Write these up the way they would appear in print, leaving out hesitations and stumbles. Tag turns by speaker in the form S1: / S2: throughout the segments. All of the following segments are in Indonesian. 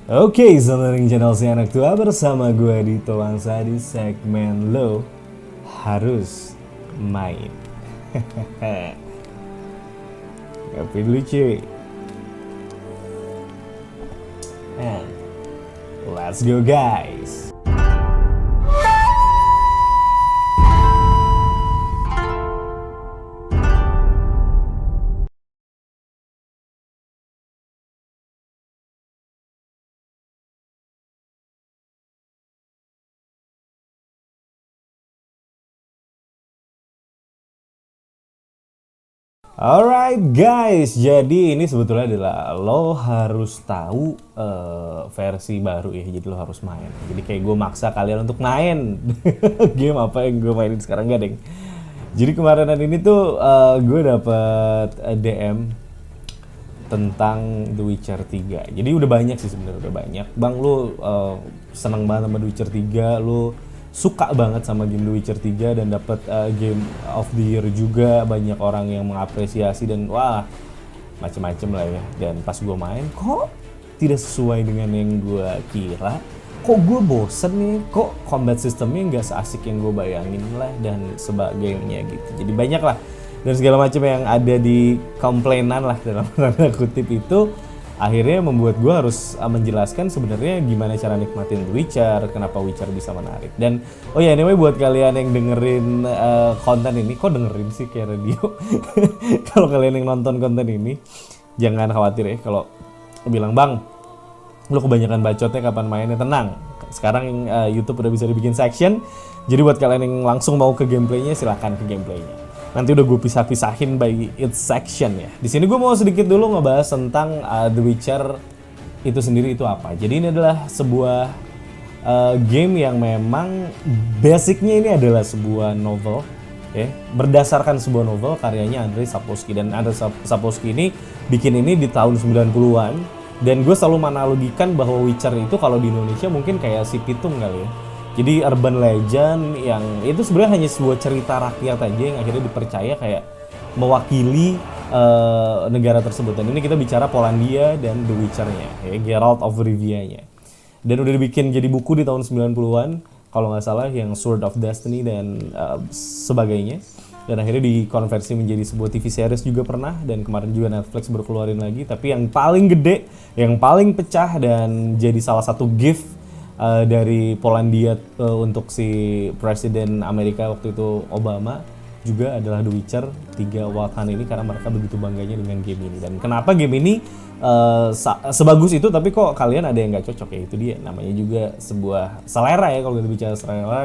S1: Oke, selamat channel si anak tua bersama gue di Wangsa di segmen Lo Harus Main. Tapi lucu. And let's go guys. Alright guys, jadi ini sebetulnya adalah lo harus tahu versi baru ya, jadi lo harus main. Jadi kayak gue maksa kalian untuk main game apa yang gue mainin sekarang gak deng. Jadi kemarinan ini tuh gue dapet DM tentang The Witcher 3. Jadi udah banyak sih sebenarnya, udah banyak. Bang lu seneng banget sama The Witcher 3, lu suka banget sama game The Witcher 3 dan dapat Game of the Year juga, banyak orang yang mengapresiasi dan wah macem-macem lah ya. Dan pas gue main kok tidak sesuai dengan yang gue kira, kok gue bosen nih, kok combat systemnya nggak seasik yang gue bayangin lah dan sebagainya gitu. Jadi banyak lah dan segala macam yang ada di komplainan lah dalam tanda kutip itu akhirnya membuat gue harus menjelaskan sebenarnya gimana cara nikmatin The Witcher, kenapa Witcher bisa menarik. Dan oh ya anyway buat kalian yang dengerin konten ini, kok dengerin sih kayak radio. Kalau kalian yang nonton konten ini jangan khawatir ya kalau bilang bang lu kebanyakan bacotnya kapan mainnya, tenang. Sekarang YouTube udah bisa dibikin section, jadi buat kalian yang langsung mau ke gameplaynya silahkan ke gameplaynya. Nanti udah gue pisah-pisahin by its section ya. Di sini gue mau sedikit dulu ngebahas tentang The Witcher itu sendiri itu apa. Jadi ini adalah sebuah game yang memang basicnya ini adalah sebuah novel, ya, berdasarkan sebuah novel karyanya Andrzej Sapkowski. Dan Andrzej Sapkowski ini bikin ini di tahun 90-an. Dan gue selalu menanalogikan bahwa Witcher itu kalau di Indonesia mungkin kayak si Pitung kali ya. Jadi urban legend yang itu sebenarnya hanya sebuah cerita rakyat aja yang akhirnya dipercaya kayak mewakili negara tersebut. Dan ini kita bicara Polandia dan The Witcher-nya, ya, Geralt of Rivia-nya. Dan udah dibikin jadi buku di tahun 90-an kalau nggak salah, yang Sword of Destiny dan sebagainya. Dan akhirnya dikonversi menjadi sebuah TV series juga pernah, dan kemarin juga Netflix baru keluarin lagi. Tapi yang paling gede, yang paling pecah dan jadi salah satu gift dari Polandia untuk si Presiden Amerika waktu itu Obama juga adalah The Witcher 3 Wild Hunt ini, karena mereka begitu bangganya dengan game ini. Dan kenapa game ini sebagus itu tapi kok kalian ada yang nggak cocok, ya itu dia namanya juga sebuah selera ya. Kalau kita bicara selera,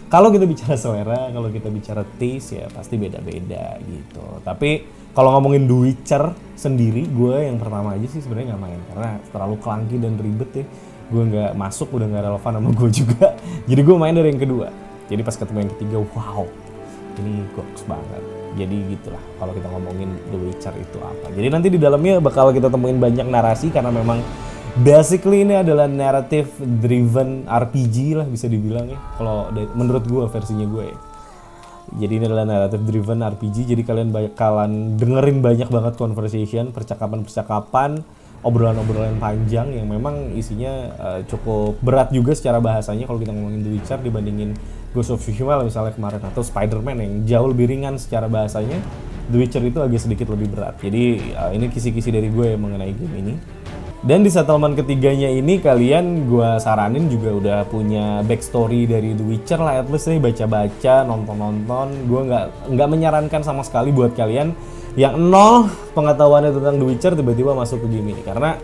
S1: kalau kita bicara selera, kalau kita bicara taste ya pasti beda-beda gitu. Tapi kalau ngomongin The Witcher sendiri, gue yang pertama aja sih sebenarnya nggak main karena terlalu clunky dan ribet ya. Gue nggak masuk, udah nggak relevan sama gue juga. Jadi gue main dari yang kedua. Jadi pas ketemu yang ketiga, wow, ini goks banget. Jadi gitulah kalau kita ngomongin The Witcher itu apa. Jadi nanti di dalamnya bakal kita temuin banyak narasi karena memang basically ini adalah narrative driven RPG lah bisa dibilang ya. Kalau menurut gue versinya gue ya. Jadi ini adalah narrative driven RPG. Jadi kalian bakalan dengerin banyak banget conversation, percakapan-percakapan, obrolan-obrolan panjang yang memang isinya cukup berat juga secara bahasanya kalau kita ngomongin The Witcher dibandingin Ghost of Tsushima misalnya kemarin, atau Spider-Man yang jauh lebih ringan secara bahasanya. The Witcher itu agak sedikit lebih berat. Jadi ini kisi-kisi dari gue mengenai game ini. Dan di settlement ketiganya ini kalian gue saranin juga udah punya backstory dari The Witcher lah, at least nih baca-baca, nonton-nonton. Gue nggak menyarankan sama sekali buat kalian yang nol pengetahuannya tentang The Witcher tiba-tiba masuk ke game ini, karena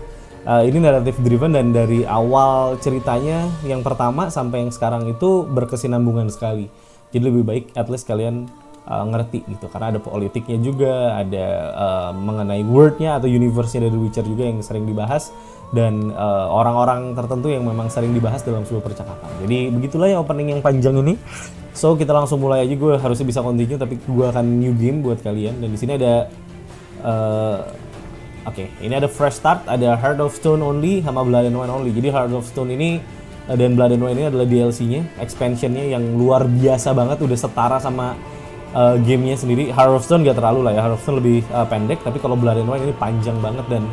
S1: ini narrative driven dan dari awal ceritanya yang pertama sampai yang sekarang itu berkesinambungan sekali. Jadi lebih baik at least kalian ngerti gitu, karena ada politiknya juga, ada mengenai world-nya atau universe-nya dari The Witcher juga yang sering dibahas, dan orang-orang tertentu yang memang sering dibahas dalam sebuah percakapan. Jadi begitulah ya opening yang panjang ini. So kita langsung mulai aja. Gue harusnya bisa continue tapi gue akan new game buat kalian. Dan di sini ada ini ada fresh start, ada Heart of Stone only sama Blood and Wine only. Jadi Heart of Stone ini dan Blood and Wine ini adalah DLC-nya, expansion-nya yang luar biasa banget, udah setara sama gamenya sendiri. Heart of Stone gak terlalu lah ya, Heart of Stone lebih pendek, tapi kalau Blood and Wine ini panjang banget dan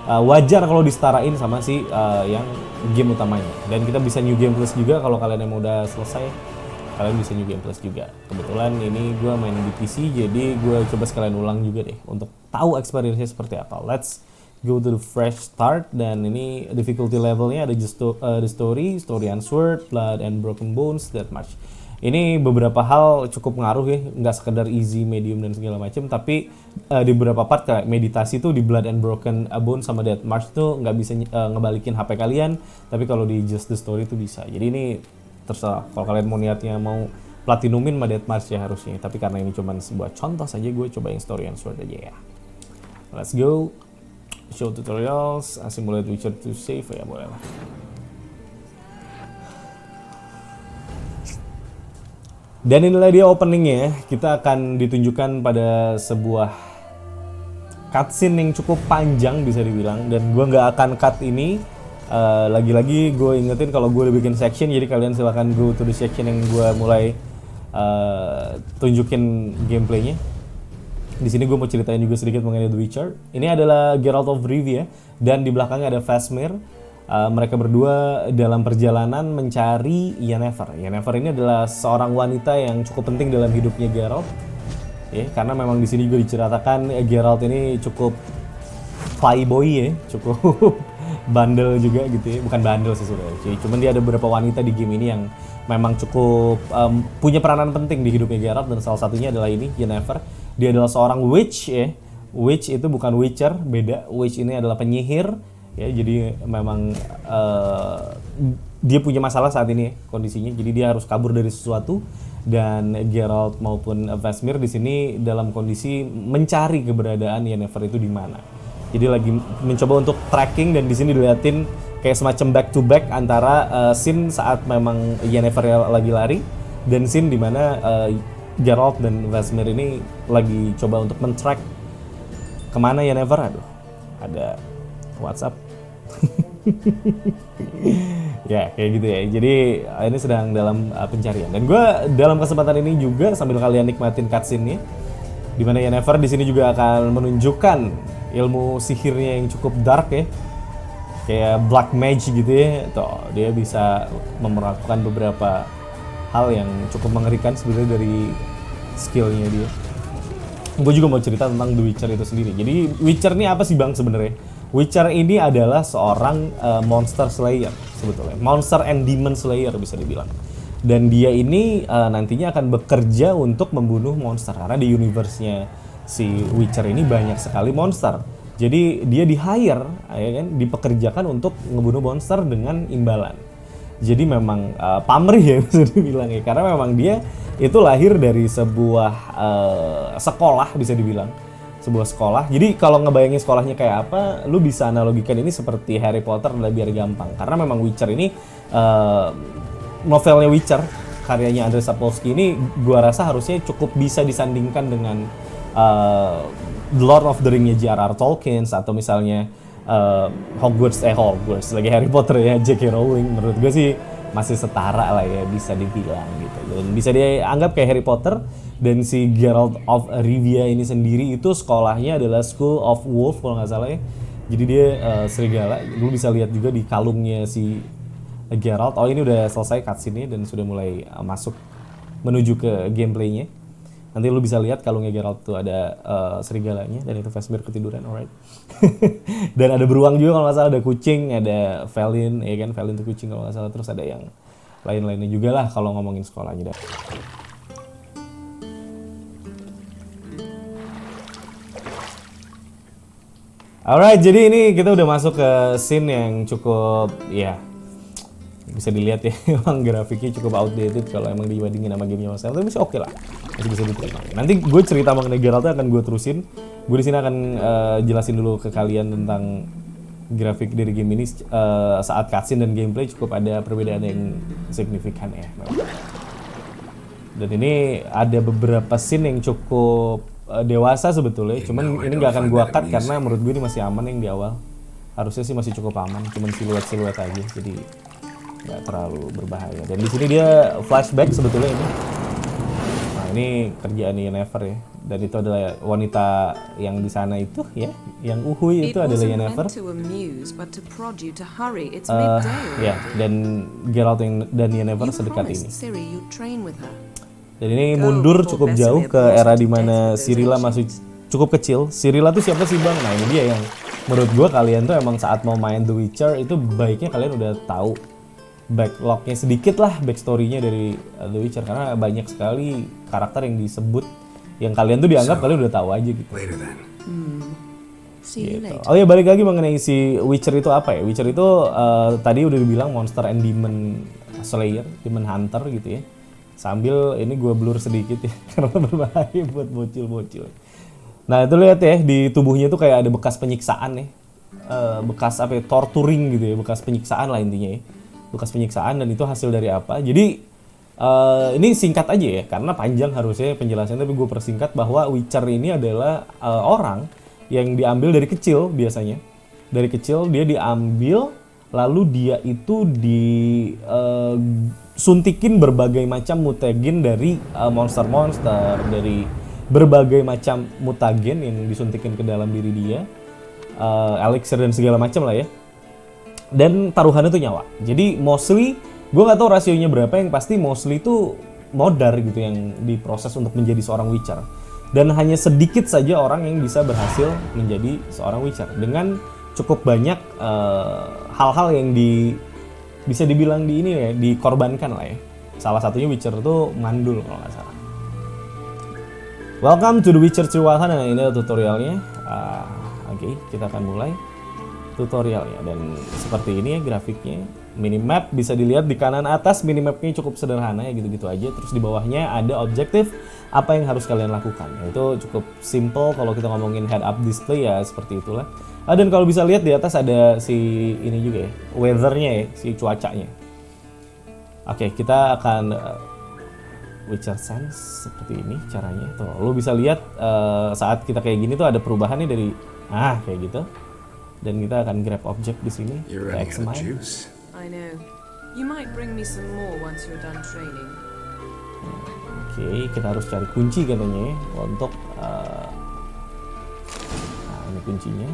S1: wajar kalau disetarain sama si yang game utamanya. Dan kita bisa new game plus juga kalau kalian yang udah selesai, kalian bisa new game plus juga. Kebetulan ini gue main di PC, jadi gue coba sekalian ulang juga deh untuk tahu experience-nya seperti apa. Let's go to the fresh start. Dan ini difficulty levelnya ada just the story unsword, blood and broken bones, that much. Ini beberapa hal cukup ngaruh ya, nggak sekedar easy, medium dan segala macam, tapi di beberapa part kayak meditasi tuh di blood and broken bones sama death march tuh nggak bisa ngebalikin HP kalian, tapi kalau di just the story tuh bisa. Jadi ini terserah kalau kalian mau niatnya mau platinumin sama death march ya harusnya, tapi karena ini cuma sebuah contoh saja, gue coba yang story unsword aja ya. Let's go. Show tutorials, simulate Witcher to save ya, boleh lah. Dan inilah dia openingnya. Kita akan ditunjukkan pada sebuah cutscene yang cukup panjang bisa dibilang. Dan gue nggak akan cut ini. Lagi-lagi gue ingetin kalau gue udah bikin section, jadi kalian silahkan go to the section yang gue mulai tunjukin gameplaynya. Di sini gue mau ceritain juga sedikit mengenai The Witcher. Ini adalah Geralt of Rivia dan di belakangnya ada Vesemir. Mereka berdua dalam perjalanan mencari Yennefer. Yennefer ini adalah seorang wanita yang cukup penting dalam hidupnya Geralt. Ya, karena memang di sini juga diceritakan Geralt ini cukup playboy ya, cukup bandel juga gitu ya. Bukan bandel sih sebenarnya. Cuman dia ada beberapa wanita di game ini yang memang cukup punya peranan penting di hidupnya Geralt, dan salah satunya adalah ini Yennefer. Dia adalah seorang witch ya. Witch itu bukan witcher, beda. Witch ini adalah penyihir. Ya, jadi memang dia punya masalah saat ini kondisinya. Jadi dia harus kabur dari sesuatu, dan Geralt maupun Vesemir di sini dalam kondisi mencari keberadaan Yennefer itu di mana. Jadi lagi mencoba untuk tracking, dan di sini dilihatin kayak semacam back to back antara scene saat memang Yennefer lagi lari dan scene di mana Geralt dan Vesemir ini lagi coba untuk men-track kemana Yennefer. Aduh, ada WhatsApp. Ya kayak gitu ya. Jadi ini sedang dalam pencarian, dan gue dalam kesempatan ini juga sambil kalian nikmatin cutscene-nya, dimana Yennefer di sini juga akan menunjukkan ilmu sihirnya yang cukup dark ya, kayak black mage gitu ya. Tuh, dia bisa melakukan beberapa hal yang cukup mengerikan sebenarnya dari skillnya dia. Gue juga mau cerita tentang The Witcher itu sendiri. Jadi Witcher ini apa sih bang sebenarnya? Witcher ini adalah seorang monster slayer sebetulnya, monster and demon slayer bisa dibilang. Dan dia ini nantinya akan bekerja untuk membunuh monster, karena di universe-nya si Witcher ini banyak sekali monster. Jadi dia di-hire, ya kan, dipekerjakan untuk ngebunuh monster dengan imbalan. Jadi memang pamrih ya bisa dibilang ya, karena memang dia itu lahir dari sebuah sekolah bisa dibilang. Sebuah sekolah. Jadi kalau ngebayangin sekolahnya kayak apa, lu bisa analogikan ini seperti Harry Potter lah biar gampang. Karena memang Witcher ini novelnya Witcher karyanya Andrzej Sapkowski ini gua rasa harusnya cukup bisa disandingkan dengan The Lord of the Ring-nya J.R.R. Tolkien, atau misalnya Hogwarts lagi Harry Potter ya J.K. Rowling. Menurut gue sih masih setara lah ya, bisa dibilang gitu. Dan bisa dianggap kayak Harry Potter. Dan si Geralt of Rivia ini sendiri itu sekolahnya adalah School of Wolf kalau nggak salah ya. Jadi dia serigala. Lu bisa lihat juga di kalungnya si Geralt. Oh, ini udah selesai cutscene-nya dan sudah mulai masuk menuju ke gameplaynya. Nanti lu bisa lihat kalungnya Geralt tuh ada serigalanya, dan itu Vesemir ketiduran, alright. Dan ada beruang juga kalau nggak salah, ada kucing, ada Felin, ya kan, Felin tuh kucing kalau nggak salah. Terus ada yang lain-lainnya juga lah kalau ngomongin sekolahnya dah. Alright, jadi ini kita udah masuk ke scene yang cukup, ya bisa dilihat ya, emang grafiknya cukup outdated kalau emang dibandingin sama gamenya Mas. Tapi masih oke lah, masih bisa diterima. Nanti gue cerita mengenai Geralt akan gue terusin. Gue di sini akan jelasin dulu ke kalian tentang grafik dari game ini. Saat cutscene dan gameplay cukup ada perbedaan yang signifikan ya. Dan ini ada beberapa scene yang cukup dewasa sebetulnya, cuman ini nggak akan gua cut karena menurut gue ini masih aman yang di awal. Harusnya sih masih cukup aman, cuman siluet aja, jadi nggak terlalu berbahaya. Dan di sini dia flashback sebetulnya ini. Nah ini kerjaan Yennefer ya, Dan itu adalah wanita yang di sana itu ya, yang Uhui itu adalah Yennefer. Ya, dan Geralt dan Yennefer sedekat ini. Dan ini mundur cukup jauh ke era dimana Cirilla masih cukup kecil. Cirilla tuh siapa sih bang? Nah ini dia yang menurut gue kalian tuh emang saat mau main The Witcher itu baiknya kalian udah tahu backlognya sedikit lah, backstory-nya dari The Witcher, karena banyak sekali karakter yang disebut yang kalian tuh dianggap kalian udah tahu aja gitu. Gitu. Oh ya, balik lagi mengenai si Witcher itu apa ya? Witcher itu tadi udah dibilang monster and demon slayer, demon hunter gitu ya. Sambil ini gue blur sedikit ya karena berbahaya buat bocil-bocil. Nah itu lihat ya, di tubuhnya tuh kayak ada bekas penyiksaan ya, bekas apa ya, torturing gitu ya, bekas penyiksaan lah intinya ya. Bekas penyiksaan, dan itu hasil dari apa? Jadi ini singkat aja ya, karena panjang harusnya penjelasannya, tapi gue persingkat bahwa Witcher ini adalah orang yang diambil dari kecil biasanya. Dari kecil dia diambil, lalu dia itu disuntikin berbagai macam mutagen dari monster-monster, dari berbagai macam mutagen yang disuntikin ke dalam diri dia, elixir dan segala macam lah ya. Dan taruhannya tuh nyawa. Jadi mostly, gue gak tahu rasionya berapa, yang pasti mostly itu modar gitu yang diproses untuk menjadi seorang Witcher. Dan hanya sedikit saja orang yang bisa berhasil menjadi seorang Witcher dengan cukup banyak hal-hal yang bisa dibilang di ini ya, dikorbankan lah ya. Salah satunya Witcher itu mandul kalau nggak salah. Welcome to The Witcher 3 Wild Hunt, dan ini adalah tutorialnya. Oke, kita akan mulai tutorialnya, dan seperti ini ya grafiknya. Minimap bisa dilihat di kanan atas, minimapnya cukup sederhana ya, gitu-gitu aja. Terus di bawahnya ada objektif apa yang harus kalian lakukan. Itu cukup simple kalau kita ngomongin head up display ya, seperti itulah. Dan kalau bisa lihat di atas ada si ini juga ya, weathernya ya, si cuacanya. Oke, kita akan Witcher Sense seperti ini caranya. Tuh, lo bisa lihat saat kita kayak gini tuh ada perubahannya dari kayak gitu. Dan kita akan grab objek di sini.
S2: I know. You might bring me some more once you're done training.
S1: Oke, kita harus cari kunci katanya ya untuk ini kuncinya.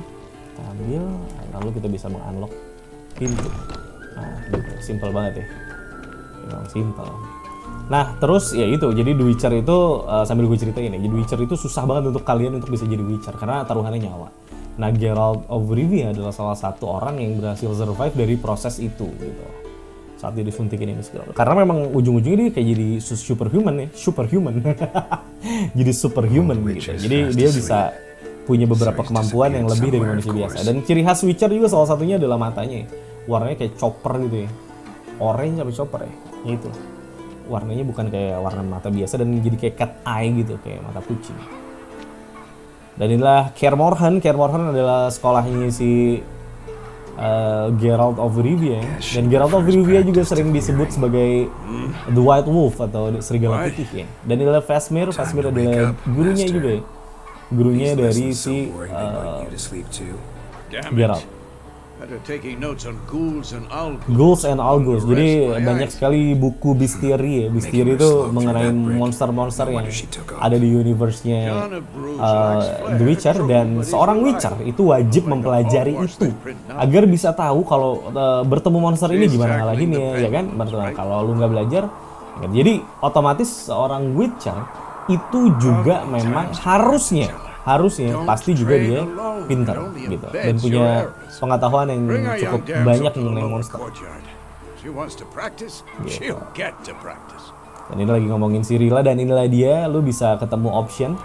S1: Kita ambil, lalu kita bisa mengunlock pintu. Nah, gitu. Simple banget ya. Memang simple. Nah, terus ya itu. Jadi The Witcher itu sambil gue ceritain ya. Jadi The Witcher itu susah banget untuk kalian untuk bisa jadi Witcher karena taruhannya nyawa. Nah, Geralt of Rivia adalah salah satu orang yang berhasil survive dari proses itu gitu. Saat dia disuntikin ini segala. Karena memang ujung-ujungnya dia kayak jadi superhuman ya, superhuman. Jadi superhuman gitu. Jadi dia bisa punya beberapa kemampuan yang lebih dari manusia biasa. Dan ciri khas Witcher juga salah satunya adalah matanya. Warnanya kayak chopper gitu ya. Orange apa chopper ya? Ya itu. Warnanya bukan kayak warna mata biasa dan jadi kayak cat eye gitu, kayak mata kucing. Dan inilah Kaer Morhen. Kaer Morhen adalah sekolahnya si Geralt of Rivia. Dan Geralt of Rivia juga sering disebut sebagai The White Wolf atau serigala putih ya. Dan inilah Vesemir. Vesemir adalah gurunya juga ya. Gurunya dari si Geralt. Ghouls and Algos. Jadi banyak sekali buku bestiary ya. Bestiary itu mengenai monster-monster yang ada di universe-nya The Witcher, dan seorang Witcher itu wajib mempelajari itu agar bisa tahu kalau bertemu monster ini gimana ngalahinnya ya kan. Kalau lu nggak belajar, jadi otomatis seorang Witcher itu juga memang harusnya pasti juga dia pintar gitu dan punya pengetahuan yang cukup banyak mengenai monster. Gitu. Dan ini lagi ngomongin Cirilla, dan inilah dia, lu bisa ketemu option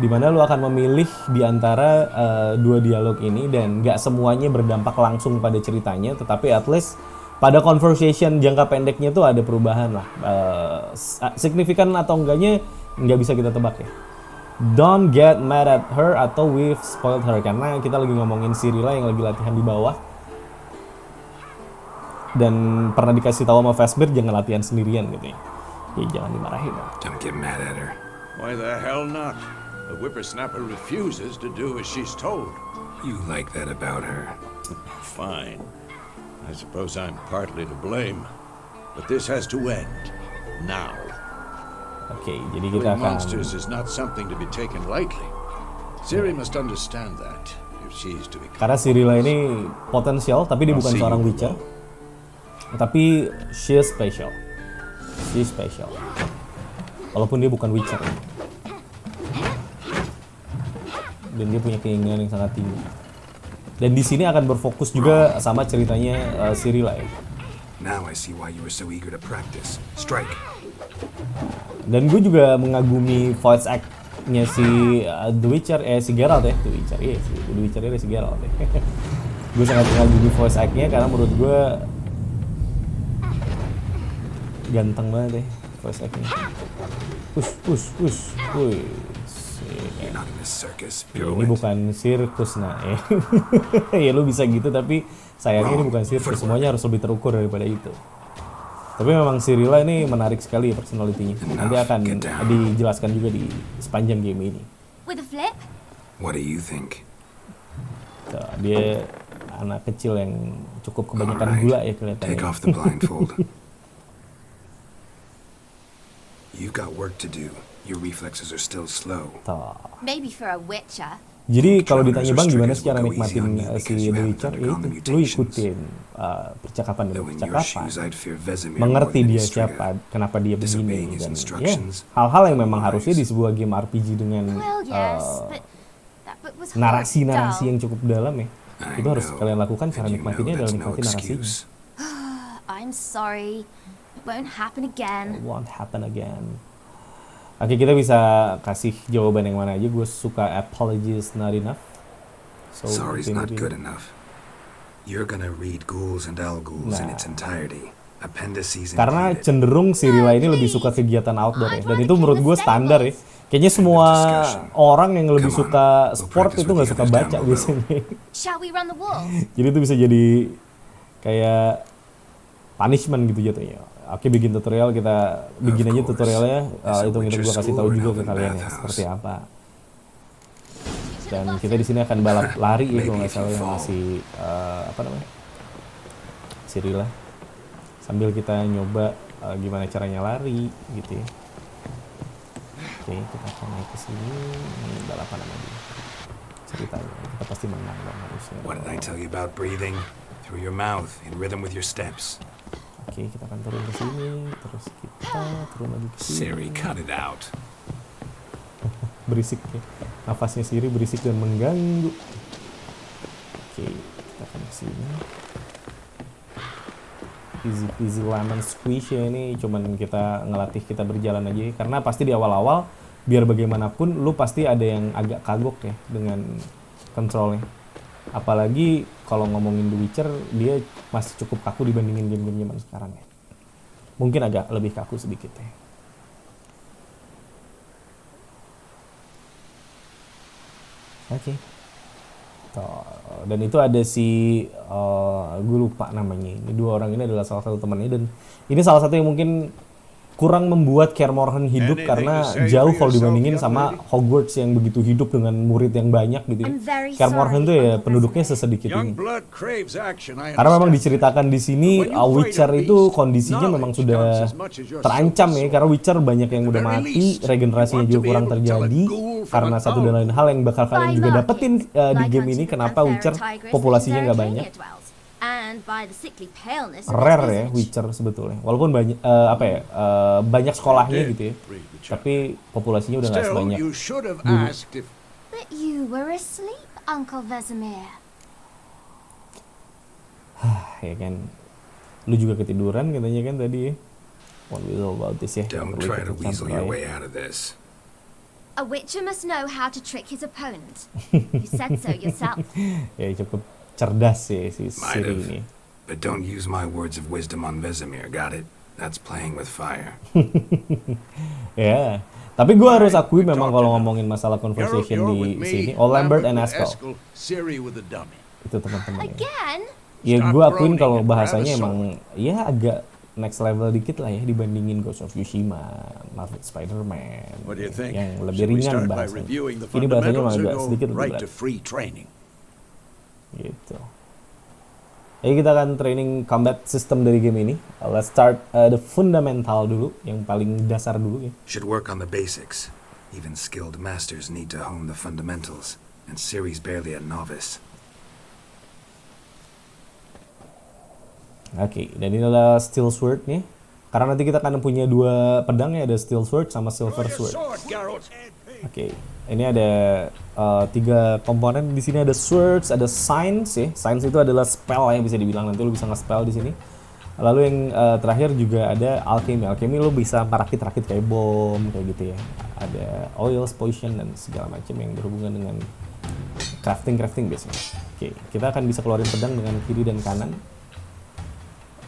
S1: di mana lu akan memilih di antara dua dialog ini, dan nggak semuanya berdampak langsung pada ceritanya, tetapi at least pada conversation jangka pendeknya tuh ada perubahan lah. Signifikan atau enggaknya nggak bisa kita tebak ya. Don't get mad at her atau we've spoiled her, karena kita lagi ngomongin Cirilla yang lagi latihan di bawah dan pernah dikasih tahu sama Vesemir jangan latihan sendirian gitu ya. Ya jangan dimarahin.
S3: Don't get mad at her.
S4: Why the hell not? The whippersnapper refuses to do as she's told.
S3: You like that about her?
S4: Fine. I suppose I'm partly to blame. But this has to end. Now.
S1: Oke, jadi kita
S4: Killing
S1: akan
S4: monsters is not something to be taken lightly. Ciri must understand that if she is to become.
S1: karena Cyrilla ini potensial, tapi dia bukan
S4: See
S1: seorang
S4: you
S1: Witcher.
S4: below.
S1: Tapi she is special. She is special. Walaupun dia bukan Witcher. Dan dia punya keinginan yang sangat tinggi. Dan di sini akan berfokus juga sama ceritanya Cyrilla ya.
S3: Now I see why you were so eager to practice. Strike.
S1: Dan gue juga mengagumi voice act-nya si The Witcher, si Geralt ya, The Witcher, iya si The Witcher ini si Geralt ya. Gue sangat mengagumi voice act-nya karena menurut gue ganteng banget deh voice act-nya. Push, wih.
S3: You're not in a circus.
S1: Ini
S3: Pirouette.
S1: bukan sirkus nah ya. Ya lu bisa gitu tapi sayangnya ini bukan sirkus, semuanya harus lebih terukur daripada itu. Tapi memang Cyrilla ini menarik sekali personality-nya. Nanti akan dijelaskan juga di sepanjang game ini.
S5: With a flip?
S3: What do you think?
S1: Tuh, dia anak kecil yang cukup kebanyakan
S3: Alright,
S1: gula ya
S3: take
S1: kelihatannya.
S3: off the blindfold. You've got work to do. Your reflexes are still slow.
S1: Tuh.
S5: Maybe for a witcher.
S1: Jadi kalau ditanya Bang gimana sih cara nikmatin si The Witcher, ya itu lu ikutin percakapan demi
S3: Though in your
S1: percakapan,
S3: shoes, I'd fear Vesemir more
S1: mengerti
S3: than
S1: dia
S3: his trigger.
S1: siapa, kenapa dia
S3: Disobeying
S1: begini,
S3: his
S1: dan ya
S3: instructions.
S1: hal-hal yang memang harusnya di sebuah game RPG dengan
S5: Well, yes, but that book was
S1: narasi-narasi
S5: dull.
S1: yang cukup dalam ya,
S3: I
S1: itu harus
S3: know,
S1: kalian lakukan. Cara
S3: and you
S1: nikmatinnya
S3: know
S1: adalah
S3: that's no
S1: nikmatin narasinya.
S3: excuse.
S5: I'm sorry. It won't happen again.
S1: It won't happen again. Oke, kita bisa kasih jawaban yang mana aja. Gue suka apologies not enough. So,
S3: Sorry's not
S1: ini-
S3: good enough. You're gonna read Ghouls and Al-Ghouls in
S1: Nah.
S3: its entirety. Appendices
S1: Karena
S3: included.
S1: cenderung Cyrilla ini lebih suka kegiatan outdoor ya, dan itu menurut gue standar ya. Kayaknya semua orang yang lebih suka sport itu nggak suka baca biasanya.
S5: Shall we run the walls?
S1: Jadi itu bisa jadi kayak punishment gitu jatuhnya. Oke, bikin tutorial, kita bikin aja tutorialnya, hitung-hitung gue kasih tahu juga ke kalian ya seperti apa. Dan kita di sini akan balap lari ya kalau nggak salah yang masih apa namanya Cyrilla. Sambil kita nyoba gimana caranya lari gitu ya. Oke, kita akan naik ke sini. Ini balapan sama dia. Ceritanya kita pasti menang dong harusnya.
S3: What did I tell you about breathing? Through your mouth, in rhythm with your steps.
S1: Oke, kita akan turun ke sini, terus kita turun lagi ke sini.
S3: Siri, cut it out.
S1: Berisik ya. Nafasnya Siri berisik dan mengganggu. Oke, kita akan ke sini. Easy peasy lemon squeeze ya, ini cuman kita ngelatih kita berjalan aja ya. Karena pasti di awal-awal biar bagaimanapun lu pasti ada yang agak kagok ya dengan controlnya. Apalagi kalau ngomongin The Witcher, dia masih cukup kaku dibandingin game-game zaman sekarang ya. Mungkin agak lebih kaku sedikit ya. Oke. Dan itu ada si gue lupa namanya. Ini dua orang ini adalah salah satu temannya, dan ini salah satu yang mungkin kurang membuat Kaer Morhen hidup karena jauh kalau dibandingin sama Hogwarts yang begitu hidup dengan murid yang banyak gitu ya.
S5: I'm very
S1: Kaer Morhen tuh
S5: sorry,
S1: ya
S5: Uncle
S1: penduduknya
S5: Vesemir.
S1: sesedikit
S4: Young
S1: ini.
S4: blood craves action, I
S1: Karena memang
S4: understand.
S1: diceritakan di sini
S4: When you fight
S1: Witcher
S4: a
S1: itu
S4: beast,
S1: kondisinya memang
S4: knowledge
S1: sudah
S4: counts as much as your
S1: terancam
S4: silver
S1: ya,
S4: sword.
S1: karena Witcher banyak yang udah
S4: At the very
S1: mati,
S4: least,
S1: regenerasinya
S4: you want
S1: juga
S4: to be
S1: kurang
S4: able to tell a
S1: terjadi
S4: ghoul from
S1: karena
S4: an
S1: satu dan lain hal yang bakal kalian juga dapetin di game ini. Kenapa Witcher populasinya nggak banyak?
S5: And by the sickly paleness of its
S1: Rare ya
S5: visage.
S1: Witcher sebetulnya, walaupun banyak banyak sekolahnya gitu ya, tapi populasinya udah nggak
S4: Still,
S1: sebanyak
S4: you should have
S1: dulu.
S4: asked if
S5: But you were asleep, Uncle Vesemir.
S1: Ya kan, lu juga ketiduran katanya kan tadi ya. What we know about this ya.
S3: Don't
S1: Perlu
S3: try to
S1: ikut
S3: weasel
S1: campur
S3: your
S1: ya.
S3: way out of this.
S5: A witcher must know how to trick his opponent. You said so yourself.
S1: Ya cukup cerdas ya si
S3: Might
S1: Siri
S3: have.
S1: ini.
S3: But don't use my words of wisdom on Vesemir, got it? That's playing with fire.
S1: Ya, tapi gue harus akui
S4: we
S1: memang
S4: talked
S1: kalau
S4: enough.
S1: ngomongin masalah conversation
S4: you're
S1: di
S4: with me,
S1: sini, Lambert and
S4: with
S1: Eskel
S4: Ciri with a dummy.
S1: itu teman-teman ya.
S5: Again?
S1: Ya
S4: Stop
S1: gue akuin
S4: groaning
S1: kalau
S4: and grab a
S1: bahasanya
S4: sword.
S1: emang ya agak next level dikit lah ya dibandingin Ghost of Tsushima, Marvel Spider-Man
S4: What do you think?
S1: yang lebih
S4: Should we
S1: ringan
S4: start by
S1: bahasanya.
S4: reviewing the
S1: Ini bahasanya
S4: fundamentals
S1: emang
S4: or
S1: agak
S4: go
S1: sedikit lebih
S4: right
S1: berat
S4: to free training?
S1: gitu. Jadi kita akan training combat system dari game ini. Let's start the fundamental dulu, yang paling dasar dulu ya.
S3: Should work on the basics. Even skilled masters need to hone the fundamentals, and Ciri's barely a novice.
S1: Oke, dan ini adalah steel sword nih. Karena nanti kita akan punya dua pedang ya, ada steel sword sama silver sword. Oke, ini ada tiga komponen. Di sini ada swords, ada signs ya. Signs itu adalah spell ya, bisa dibilang nanti lu bisa nge-spell di sini. Lalu yang terakhir juga ada alchemy. Alchemy lu bisa merakit-rakit kayak bom kayak gitu ya. Ada oils, potion dan segala macam yang berhubungan dengan crafting biasanya. Oke, kita akan bisa keluarin pedang dengan kiri dan kanan.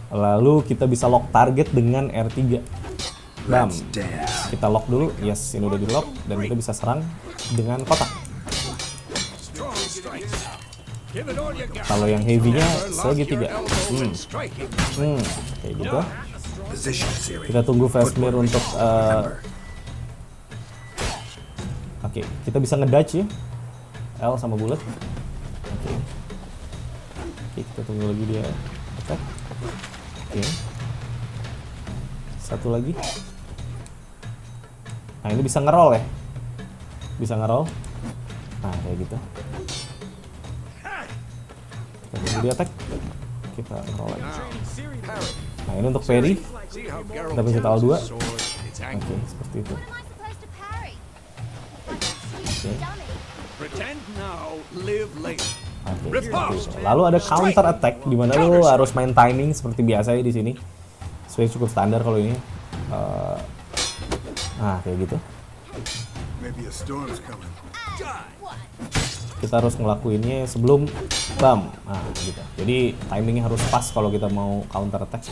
S1: Lalu kita bisa lock target dengan R3. Bam.
S3: Let's dance.
S1: Kita lock dulu. Yes, ini udah di lock dan kita bisa serang dengan kotak. Kalau yang heavy-nya segitiga. Kayak gitu.
S3: Position, Ciri.
S1: Kita tunggu Vesemir untuk
S3: Remember,
S1: Oke, kita bisa ngedodge ya. L sama bullet. Oke, kita tunggu lagi dia attack. Oke. Satu lagi. Nah, ini bisa ngeroll ya. Bisa ngeroll. Nah, kayak gitu. Kita tunggu dia attack. Kita ngeroll lagi. Nah, ini untuk parry. Kita bisa tahu dua. Oke, seperti itu.
S5: How am I supposed to parry? Like a
S1: Okay.
S5: dummy.
S4: Pretend now, live later.
S1: Oke, seperti itu. Lalu ada counter attack di mana lo harus main timing seperti biasa ya di sini. Sebenarnya cukup standar kalau ini. Nah, kayak gitu.
S3: maybe a storm's coming.
S1: Kita harus ngelakuinnya sebelum bam. Nah, gitu. Jadi timingnya harus pas kalau kita mau counter attack.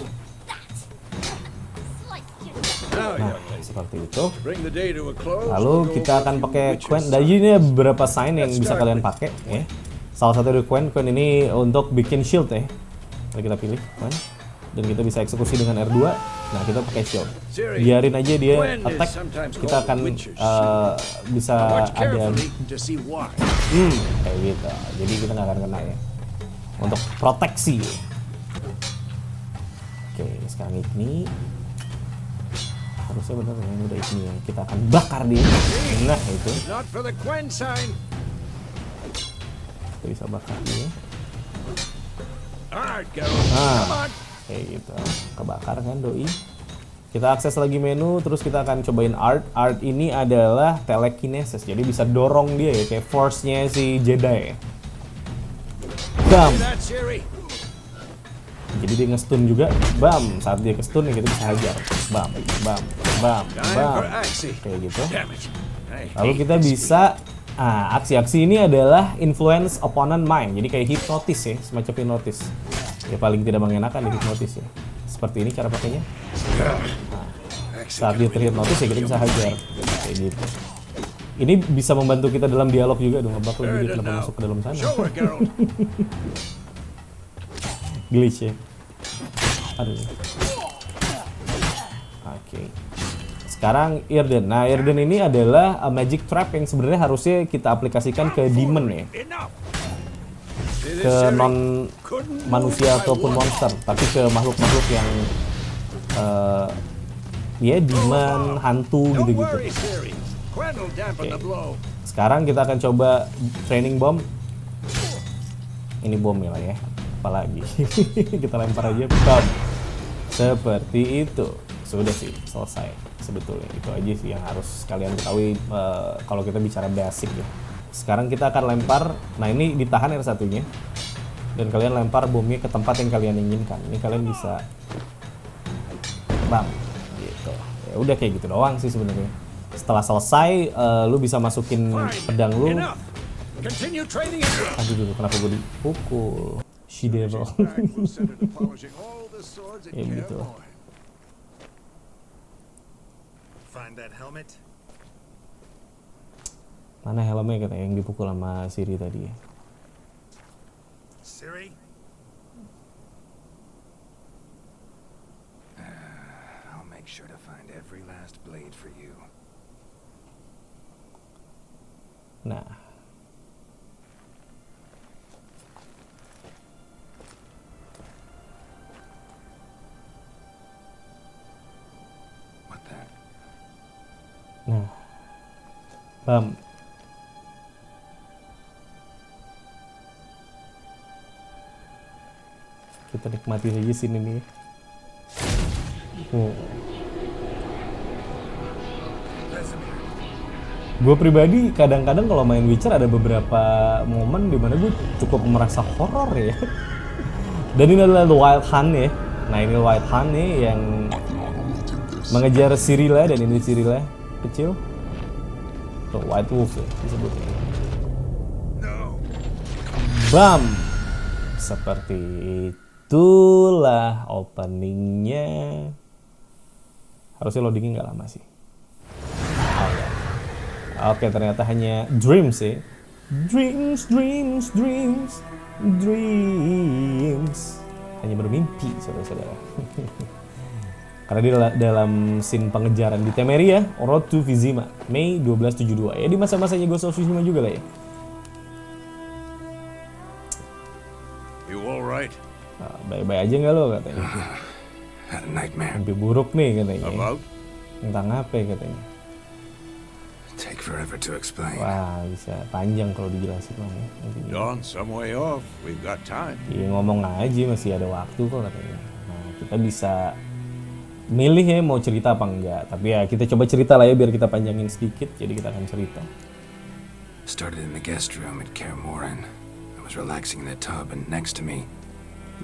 S4: Now,
S1: Nah,
S4: young lady,
S1: seperti itu.
S4: bring the day to a close.
S1: Lalu
S4: We'll go
S1: kita
S4: over
S1: akan
S4: a few
S1: pakai
S4: witches'
S1: coin. Dan ini ada beberapa sign yang bisa kalian pakai ya. Salah satu dari coin ini untuk bikin shield ya. Mari kita pilih coin. Dan kita bisa eksekusi dengan R2. Nah, kita pakai shield. Biarin aja dia attack. Kita akan bisa
S4: Watch
S1: ada
S4: carefully to see why.
S1: kayak gitu. Jadi kita nggak akan kena ya. Untuk proteksi. Oke, sekarang ini harusnya benar yang udah ini ya. Kita akan bakar dia. Nah, itu.
S4: Not for the Quen sign.
S1: Kita bisa bakar dia.
S4: Alright, Geralt. Come on.
S1: Kayak gitu. Kebakar kan doi. Kita akses lagi menu, terus kita akan cobain art. Art ini adalah telekinesis, jadi bisa dorong dia ya, kayak force-nya si Jedi ya. Bam!
S4: That Ciri.
S1: Jadi dia nge-stun juga. Bam! Saat dia ke-stun ya kita bisa hajar. Bam! Bam! Bam!
S4: Time
S1: Bam!
S4: for Axie.
S1: Kayak gitu.
S4: Damn it. I
S1: Lalu
S4: hate
S1: kita
S4: this.
S1: bisa aksi-aksi ini adalah influence opponent mind. Jadi kayak hipnotis ya, semacam hipnotis. Ya paling tidak mengenakan di hipnotis ya. Seperti ini cara pakainya.
S3: Axie
S1: Saat dia terhipnotis ya kita bisa hajar. Kayak gitu. Ini bisa membantu kita dalam dialog juga dong. Ngebak lagi dia
S4: Heard it
S1: kenapa
S4: now.
S1: masuk ke dalam sana.
S4: Show her, Geralt.
S1: Glitch ya. Aduh. Oke. Sekarang Irden. Nah, Irden ini adalah magic trap yang sebenarnya harusnya kita aplikasikan ke demon ya.
S4: Enough. See this,
S1: Ke
S4: Ciri?
S1: non
S4: Couldn't
S1: manusia
S4: move my
S1: ataupun
S4: one.
S1: monster, tapi ke makhluk-makhluk yang ya demon, hantu
S4: Don't
S1: gitu-gitu.
S4: worry, Ciri. Quen will dampen the blow.
S1: Sekarang kita akan coba training bomb. Ini bom ya lah ya. Apalagi kita lempar aja, bam. Seperti itu. Sudah sih selesai sebetulnya. Itu aja sih yang harus kalian ketahui kalau kita bicara basic ya. Sekarang kita akan lempar. Nah, ini ditahan R1-nya. Dan kalian lempar bomnya ke tempat yang kalian inginkan. Ini kalian bisa bam gitu. Ya udah kayak gitu doang sih sebenarnya. Setelah selesai lu bisa masukin pedang lu.
S4: Enough. Continue training it.
S1: Aduh, kenapa gue dipukul? She devil.
S4: Back will send her to polishing all the swords in
S1: Ya
S4: Kaer
S1: gitu.
S4: Morhen.
S3: Find that helmet?
S1: Mana helmnya kata yang dipukul sama Ciri tadi ya?
S3: Ciri? I'll make sure to find every last blade for you.
S1: Nah, Nah, bam. Kita nikmati aja sini nih. Gue pribadi kadang-kadang kalau main Witcher ada beberapa momen dimana gue cukup merasa horor ya. Dan ini adalah The Wild Hunt ya. Nah ini Wild Hunt nih yang mengejar Cyrilla, dan ini Cyrilla kecil. Tuh, White Wolf ya disebutnya. Bam! Seperti itulah openingnya. Harusnya loadingnya nggak lama sih. Oke, ternyata hanya dreams ya. Dreams. Hanya bermimpi, saudara-saudara. Karena dia dalam scene pengejaran di Temeria, Road to Vizima, Mei 1272. Ya di masa-masanya Ghost of Tsushima juga lah ya.
S4: You all right?
S1: Nah, baik-baik aja nggak lo katanya.
S3: Had a nightmare.
S1: Mimpi buruk nih katanya.
S4: About?
S1: Tentang apa ya katanya.
S3: Take forever to explain.
S1: Wah, bisa panjang kalau dijelasin lah ya. Nantinya.
S4: Gone some way off. We've got time.
S1: Iya ngomong aja masih ada waktu kok katanya. Nah, kita bisa milih ya mau cerita apa enggak. Tapi ya kita coba cerita lah ya biar kita panjangin sedikit. Jadi kita akan cerita.
S3: Started in the guest room at Kaer Morhen. I was relaxing in the tub, and next to me,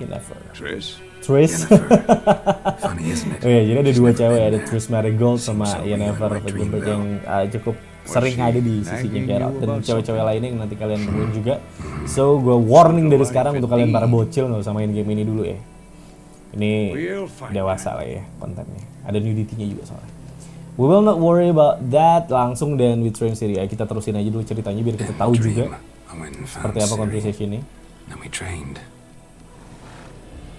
S1: Yennefer.
S4: Tris?
S1: Trace.
S3: Yennefer. Funny, isn't it?
S1: Oh iya, jadi ada
S3: She's
S1: dua
S3: never
S1: cewek,
S3: been
S1: ada
S3: there.
S1: Triss Merigold sama
S3: Seems so real in
S1: Yennefer,
S3: my dream,
S1: penjabat yang cukup
S4: Was
S1: sering
S4: she
S1: ada di sisinya
S4: nagging
S1: Geralt,
S4: you
S1: dan
S4: about
S1: cewek-cewek lainnya yang nanti kalian temuin juga. So, gue warning dari sekarang untuk kalian para bocil nggak usah main game ini dulu ya. Ini
S4: We'll find
S1: dewasa lah ya kontennya. Ada nudity-nya juga soalnya. We will not worry about that. Langsung dan with Train City ya. Kita terusin aja dulu ceritanya biar kita tahu juga
S3: I went and
S1: seperti
S3: found
S1: apa
S3: Ciri.
S1: conversationnya.
S3: Then we trained.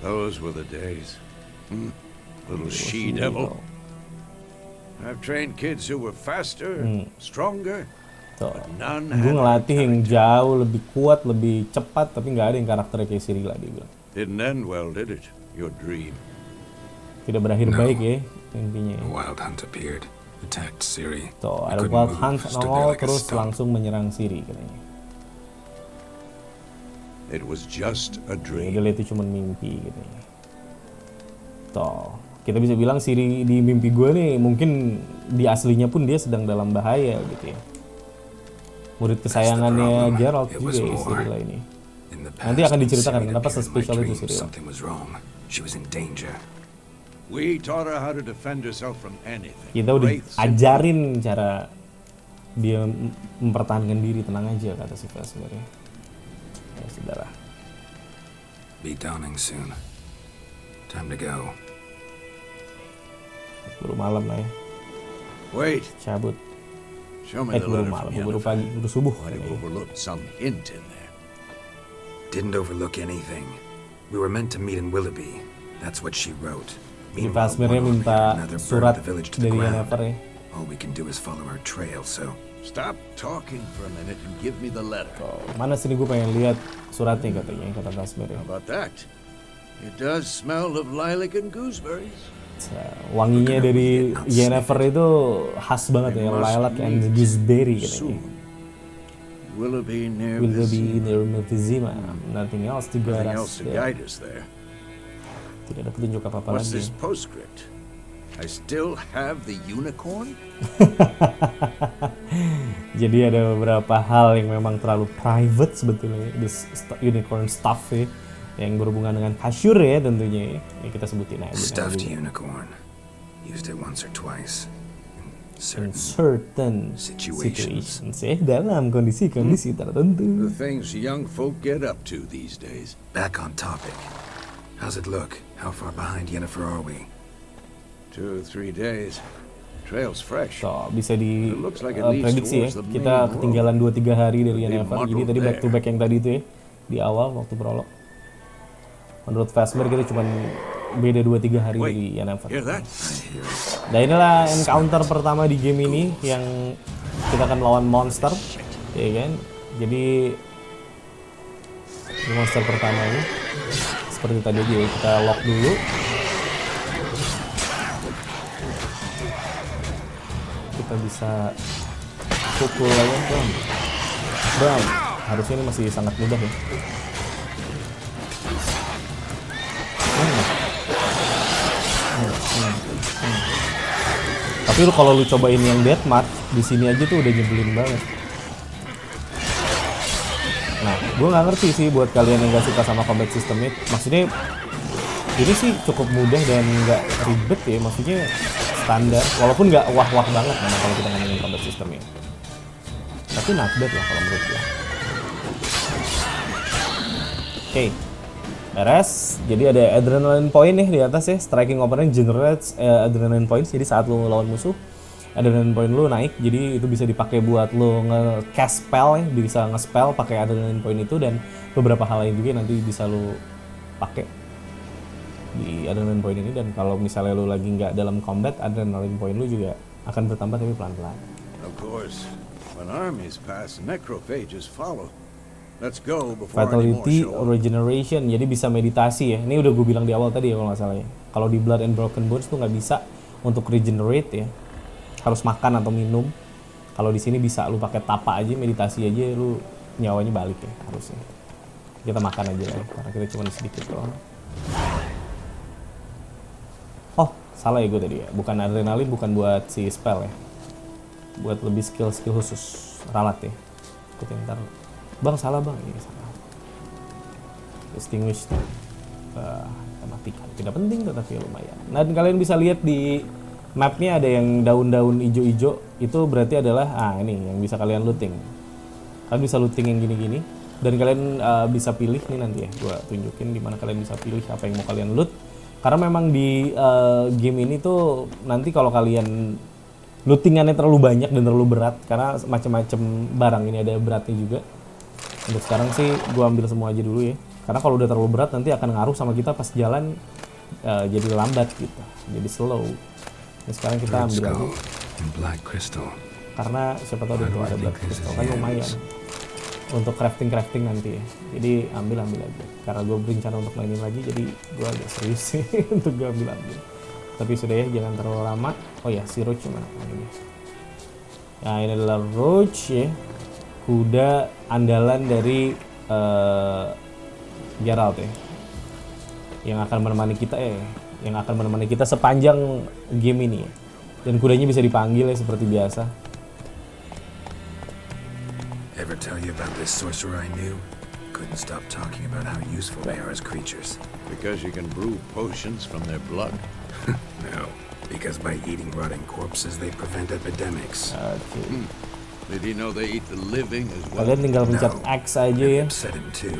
S4: Those were the days. Little she-devil. I've trained kids who were faster, stronger.
S1: Tuh.
S4: None
S1: Gue
S4: had
S1: ngelatih yang jauh lebih kuat, lebih cepat, tapi nggak ada yang karakternya kayak Cyrilla dia bilang.
S4: Didn't end well, did it? Your dream.
S1: Tidak berakhir
S3: No.
S1: baik ya intinya.
S3: A wild hunt appeared, attacked Ciri.
S1: Tuh,
S3: I
S1: ada
S3: couldn't
S1: Wild
S3: move,
S1: Hunt
S3: stood there
S1: nongol
S3: like a
S1: terus
S3: stump.
S1: langsung menyerang Ciri katanya.
S4: It was just a
S1: Ya,
S4: dream.
S1: udah itu cuma mimpi katanya. Tuh, kita bisa bilang Ciri di mimpi gue nih mungkin di aslinya pun dia sedang dalam bahaya gitu ya. Murid kesayangannya
S3: problem.
S1: Geralt
S3: It
S1: juga
S3: was
S1: ya
S3: more.
S1: Cyrilla ini.
S3: In the
S1: Nanti
S3: past,
S1: akan
S3: when
S1: diceritakan
S3: Ciri
S1: kenapa
S3: appeared in my
S1: se-spesial itu
S3: dreams,
S1: Cyrilla.
S3: something was wrong. She was in danger.
S4: We taught her how to defend herself from anything.
S1: Kita udah
S4: Wraiths,
S1: ajarin cara dia mempertahankan diri, tenang aja kata si Vel sebenarnya. Ya sudahlah.
S3: Be dawning soon. Time to go.
S1: Baru malam lah ya.
S4: Wait,
S1: Cabut.
S4: show me the
S1: Baru
S4: letter
S1: malam,
S4: from
S1: baru
S4: Yennefer.
S1: pagi, baru subuh.
S4: Might have overlooked some hint in there.
S3: Didn't overlook anything. We were meant to meet in Willoughby. That's what she wrote.
S1: Jadi
S3: Meanwhile,
S1: Fasmirnya
S3: one army
S1: minta
S3: and another burned
S1: surat
S3: the village to the
S1: dari
S3: ground.
S1: Yennefer ya.
S3: All we can do is follow our trail, so
S4: Stop talking for a minute and give me the letter.
S1: Oh, mana sini gue pengen lihat suratnya katanya, kata Fasmir ya.
S4: How about that? It does smell of lilac and gooseberries.
S1: Wanginya dari Yennefer itu khas banget ya,
S4: We must
S1: lilac and
S4: meet
S1: gooseberry katanya.
S4: Soon. Willoughby near
S1: Will there be
S4: Vizima.
S1: near Vizima? Nothing else to guide
S4: Nothing
S1: us
S4: else to
S1: there.
S4: guide us there.
S1: Tidak ada petunjuk apa-apa
S4: What's
S1: lagi.
S4: this postscript? I still have the unicorn?
S1: Jadi ada beberapa hal yang memang terlalu private sebetulnya, this unicorn stuff ya, yang berhubungan dengan kasur ya tentunya ya. Ini kita sebutin aja.
S3: stuffed
S1: juga.
S3: unicorn. Used it once or twice.
S1: In
S3: Certain.
S1: certain
S3: Situations.
S1: situations ya, dalam kondisi-kondisi tertentu.
S4: The things young folk get up to these days.
S3: Back on topic. How's it look? How far behind Yennefer are we?
S4: 2 or 3 days. Trail's fresh.
S1: So, bisa di
S4: It looks like it leads
S1: prediksi ya,
S4: towards the
S1: kita
S4: main
S1: ketinggalan 2-3 hari dari
S4: Big
S1: Yennefer. Jadi
S4: model
S1: tadi back to
S4: there.
S1: back yang tadi itu ya, di awal waktu prolog. Menurut Fasmir kita cuma beda 2-3 hari
S4: Wait,
S1: dari Yennefer.
S4: hear that?
S3: I hear it.
S1: Dan inilah encounter pertama di game ini yang kita akan melawan monster, ya kan? Jadi ini monster pertama ini seperti tadi aja ya, kita lock dulu. Kita bisa pukul aja Bram. Bram, harusnya ini masih sangat mudah ya. Tapi kalau lu cobain yang deathmatch di sini aja tuh udah nyebelin banget. Nah, gue nggak ngerti sih buat kalian yang nggak suka sama combat systemnya. Maksudnya ini sih cukup mudah dan nggak ribet ya. Maksudnya standar, walaupun nggak wah-wah banget memang kalau kita ngomongin combat systemnya. Tapi not bad lah kalau menurut gue. Oke, beres. Jadi ada adrenaline point nih di atas ya. Striking opponent generates adrenaline points. Jadi saat lu lawan musuh, adrenaline point lu naik. Jadi itu bisa dipakai buat lu nge-cast spell ya. Bisa nge-spell pakai adrenaline point itu, dan beberapa hal lain juga nanti bisa lu pakai di adrenaline point ini. Dan kalau misalnya lu lagi nggak dalam combat, adrenaline point lu juga akan bertambah tapi pelan-pelan.
S4: Of course, when armies pass, necrophages follow. Let's go before any more
S1: Fatality
S4: show up.
S1: Regeneration, jadi bisa meditasi ya. Ini udah gue bilang di awal tadi ya kalau nggak salah ya. Kalau di Blood and Broken Bones tuh nggak bisa untuk regenerate ya. Harus makan atau minum. Kalau di sini bisa, lu pakai tapa aja, meditasi aja, lu nyawanya balik ya harusnya. Kita makan aja lah ya, karena kita cuma sedikit doang. Oh, salah ya gue tadi ya. Bukan adrenalin, bukan buat si spell ya. Buat lebih skill-skill khusus ralat ya. Ikutin ntar. Bang, salah bang. Iya, salah. Extinguish. Kita matikan. Tidak penting tetapi lumayan. Nah, dan kalian bisa lihat di mapnya ada yang daun-daun ijo-ijo. Itu berarti adalah, ini yang bisa kalian looting. Kalian bisa looting yang gini-gini. Dan kalian bisa pilih, nih nanti ya. Gua tunjukin dimana kalian bisa pilih apa yang mau kalian loot. Karena memang di game ini tuh nanti kalau kalian lootingannya terlalu banyak dan terlalu berat. Karena macam-macam barang ini ada beratnya juga. Untuk sekarang sih gue ambil semua aja dulu ya. Karena kalau udah terlalu berat nanti akan ngaruh sama kita pas jalan, jadi lambat gitu. Jadi slow. Nah, sekarang kita
S3: Red
S1: ambil aja.
S3: skull and black crystal.
S1: Karena siapa tahu tuh ada blood crystal kan lumayan. Untuk crafting nanti ya. Jadi ambil aja. Karena gue berencana untuk mainin lagi, jadi gue agak serius sih untuk gue ambil. Tapi sudah ya, jangan terlalu lama. Oh ya, si Roach mana? Nah, ini adalah Roach ya. Kuda andalan dari Geralt ya, yang akan menemani kita sepanjang game ini ya. Dan kudanya bisa dipanggil ya seperti biasa.
S3: Ever tell you about this sorcerer I knew? Couldn't stop talking about how useful they are as creatures.
S4: Because you can brew potions from their blood.
S3: No, because by eating rotting corpses they prevent epidemics.
S1: Oke.
S4: Did he know they eat the living as well?
S1: Kalian tinggal pencet X aja ya,
S3: Upset him too.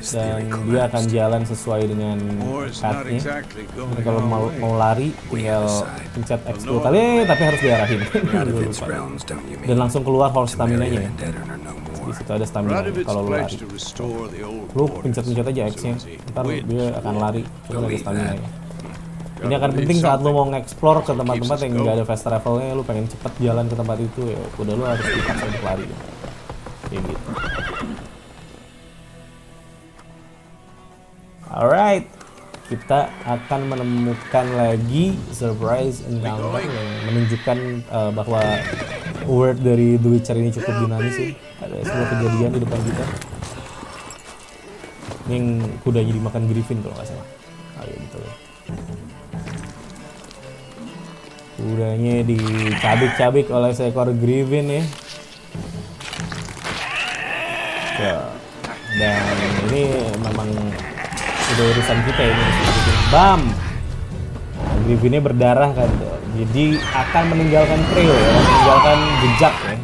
S3: His
S1: dan
S3: theory
S1: dia akan
S3: collapsed.
S1: jalan sesuai dengan
S4: War's not
S1: card-nya.
S4: exactly
S1: Jadi
S4: going
S1: kalau
S4: our
S1: mau
S4: way.
S1: lari tinggal pencet X dulu kali, tapi harus diarahin.
S3: Radovit's realms, don't you
S1: Dan
S3: mean?
S1: langsung keluar horse stamina-nya
S3: Temerian
S1: ya.
S3: and Deadern are no
S1: Di
S3: more.
S1: situ ada stamina
S4: Radovit's
S1: kalau lu lari.
S4: pledged to restore the old
S1: Lu
S4: borders
S1: pencet-pencet aja
S4: as
S1: X-nya,
S4: soon as he
S1: ntar
S4: wins
S1: dia akan
S4: war.
S1: lari. Cuma ada
S3: Believe
S1: stamina
S3: that.
S1: ya. Ini akan penting saat lu mau nge-explore ke tempat-tempat yang nggak ada fast travelnya, lu pengen cepet jalan ke tempat itu ya, udah lu harus dipaksa untuk lari ya. Kayak gitu. Alright, kita akan menemukan lagi surprise encounter yang menunjukkan bahwa world dari The Witcher ini cukup dinamis sih. Ada sebuah kejadian di depan kita. Ini yang kudanya dimakan Griffin kalau nggak salah. Ayo betul ya. Kudanya dicabik-cabik oleh seekor Griffin ya. Dan ini memang udah urusan kita ini. Bam! Nah, Griffinnya berdarah kan, jadi akan meninggalkan trail ya, meninggalkan jejak ya.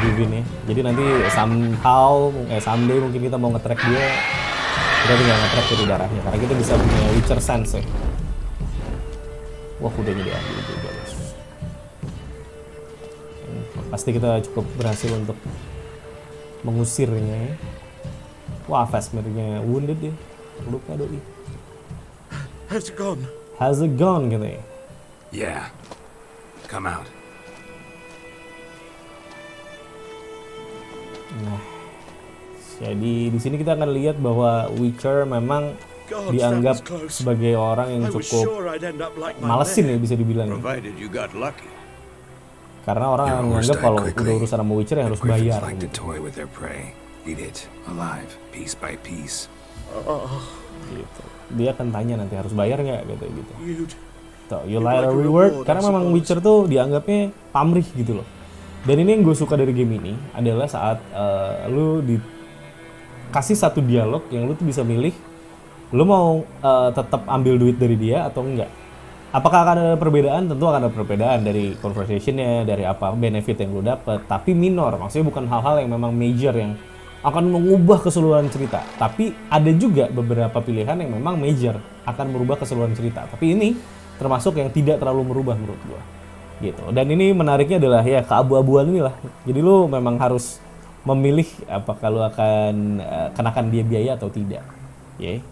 S1: Griffinnya. Jadi nanti someday mungkin kita mau nge-track dia, kita tinggal nge-track dari darahnya, karena kita bisa punya Witcher Sense ya. Wah, kudanya diambil juga guys. Pasti kita cukup berhasil untuk mengusirnya ya. Wah, Vesmirnya wounded ya. Luka doi.
S4: Has gone.
S1: Has it gone gitu ya.
S3: Yeah. Come out.
S1: Nah, jadi di sini kita akan lihat bahwa Witcher memang dianggap sebagai orang yang cukup malesin ya bisa dibilang.
S4: Provided you got lucky.
S1: Karena orang
S3: Your horse
S1: menganggap
S3: died
S1: kalau udah
S3: quickly.
S1: urusan sama Witcher ya
S3: The
S1: harus
S3: griffins
S1: bayar
S3: like to
S1: gitu.
S3: toy with their prey, eat it alive, piece by piece.
S1: Gitu. Dia akan tanya nanti harus bayar nggak gitu.
S6: You'd
S1: Tuh, you like a reward karena memang Witcher tuh dianggapnya pamrih gitu loh. Dan ini yang gue suka dari game ini adalah saat lu dikasih satu dialog yang lu tuh bisa milih lu mau tetap ambil duit dari dia atau enggak. Apakah akan ada perbedaan? Tentu akan ada perbedaan dari conversationnya, dari apa benefit yang lu dapet. Tapi minor, maksudnya bukan hal-hal yang memang major yang akan mengubah keseluruhan cerita. Tapi ada juga beberapa pilihan yang memang major akan merubah keseluruhan cerita. Tapi ini termasuk yang tidak terlalu merubah menurut gua gitu. Dan ini menariknya adalah ya keabu-abuan inilah. Jadi lu memang harus memilih apakah lu akan kenakan dia biaya atau tidak. Ya.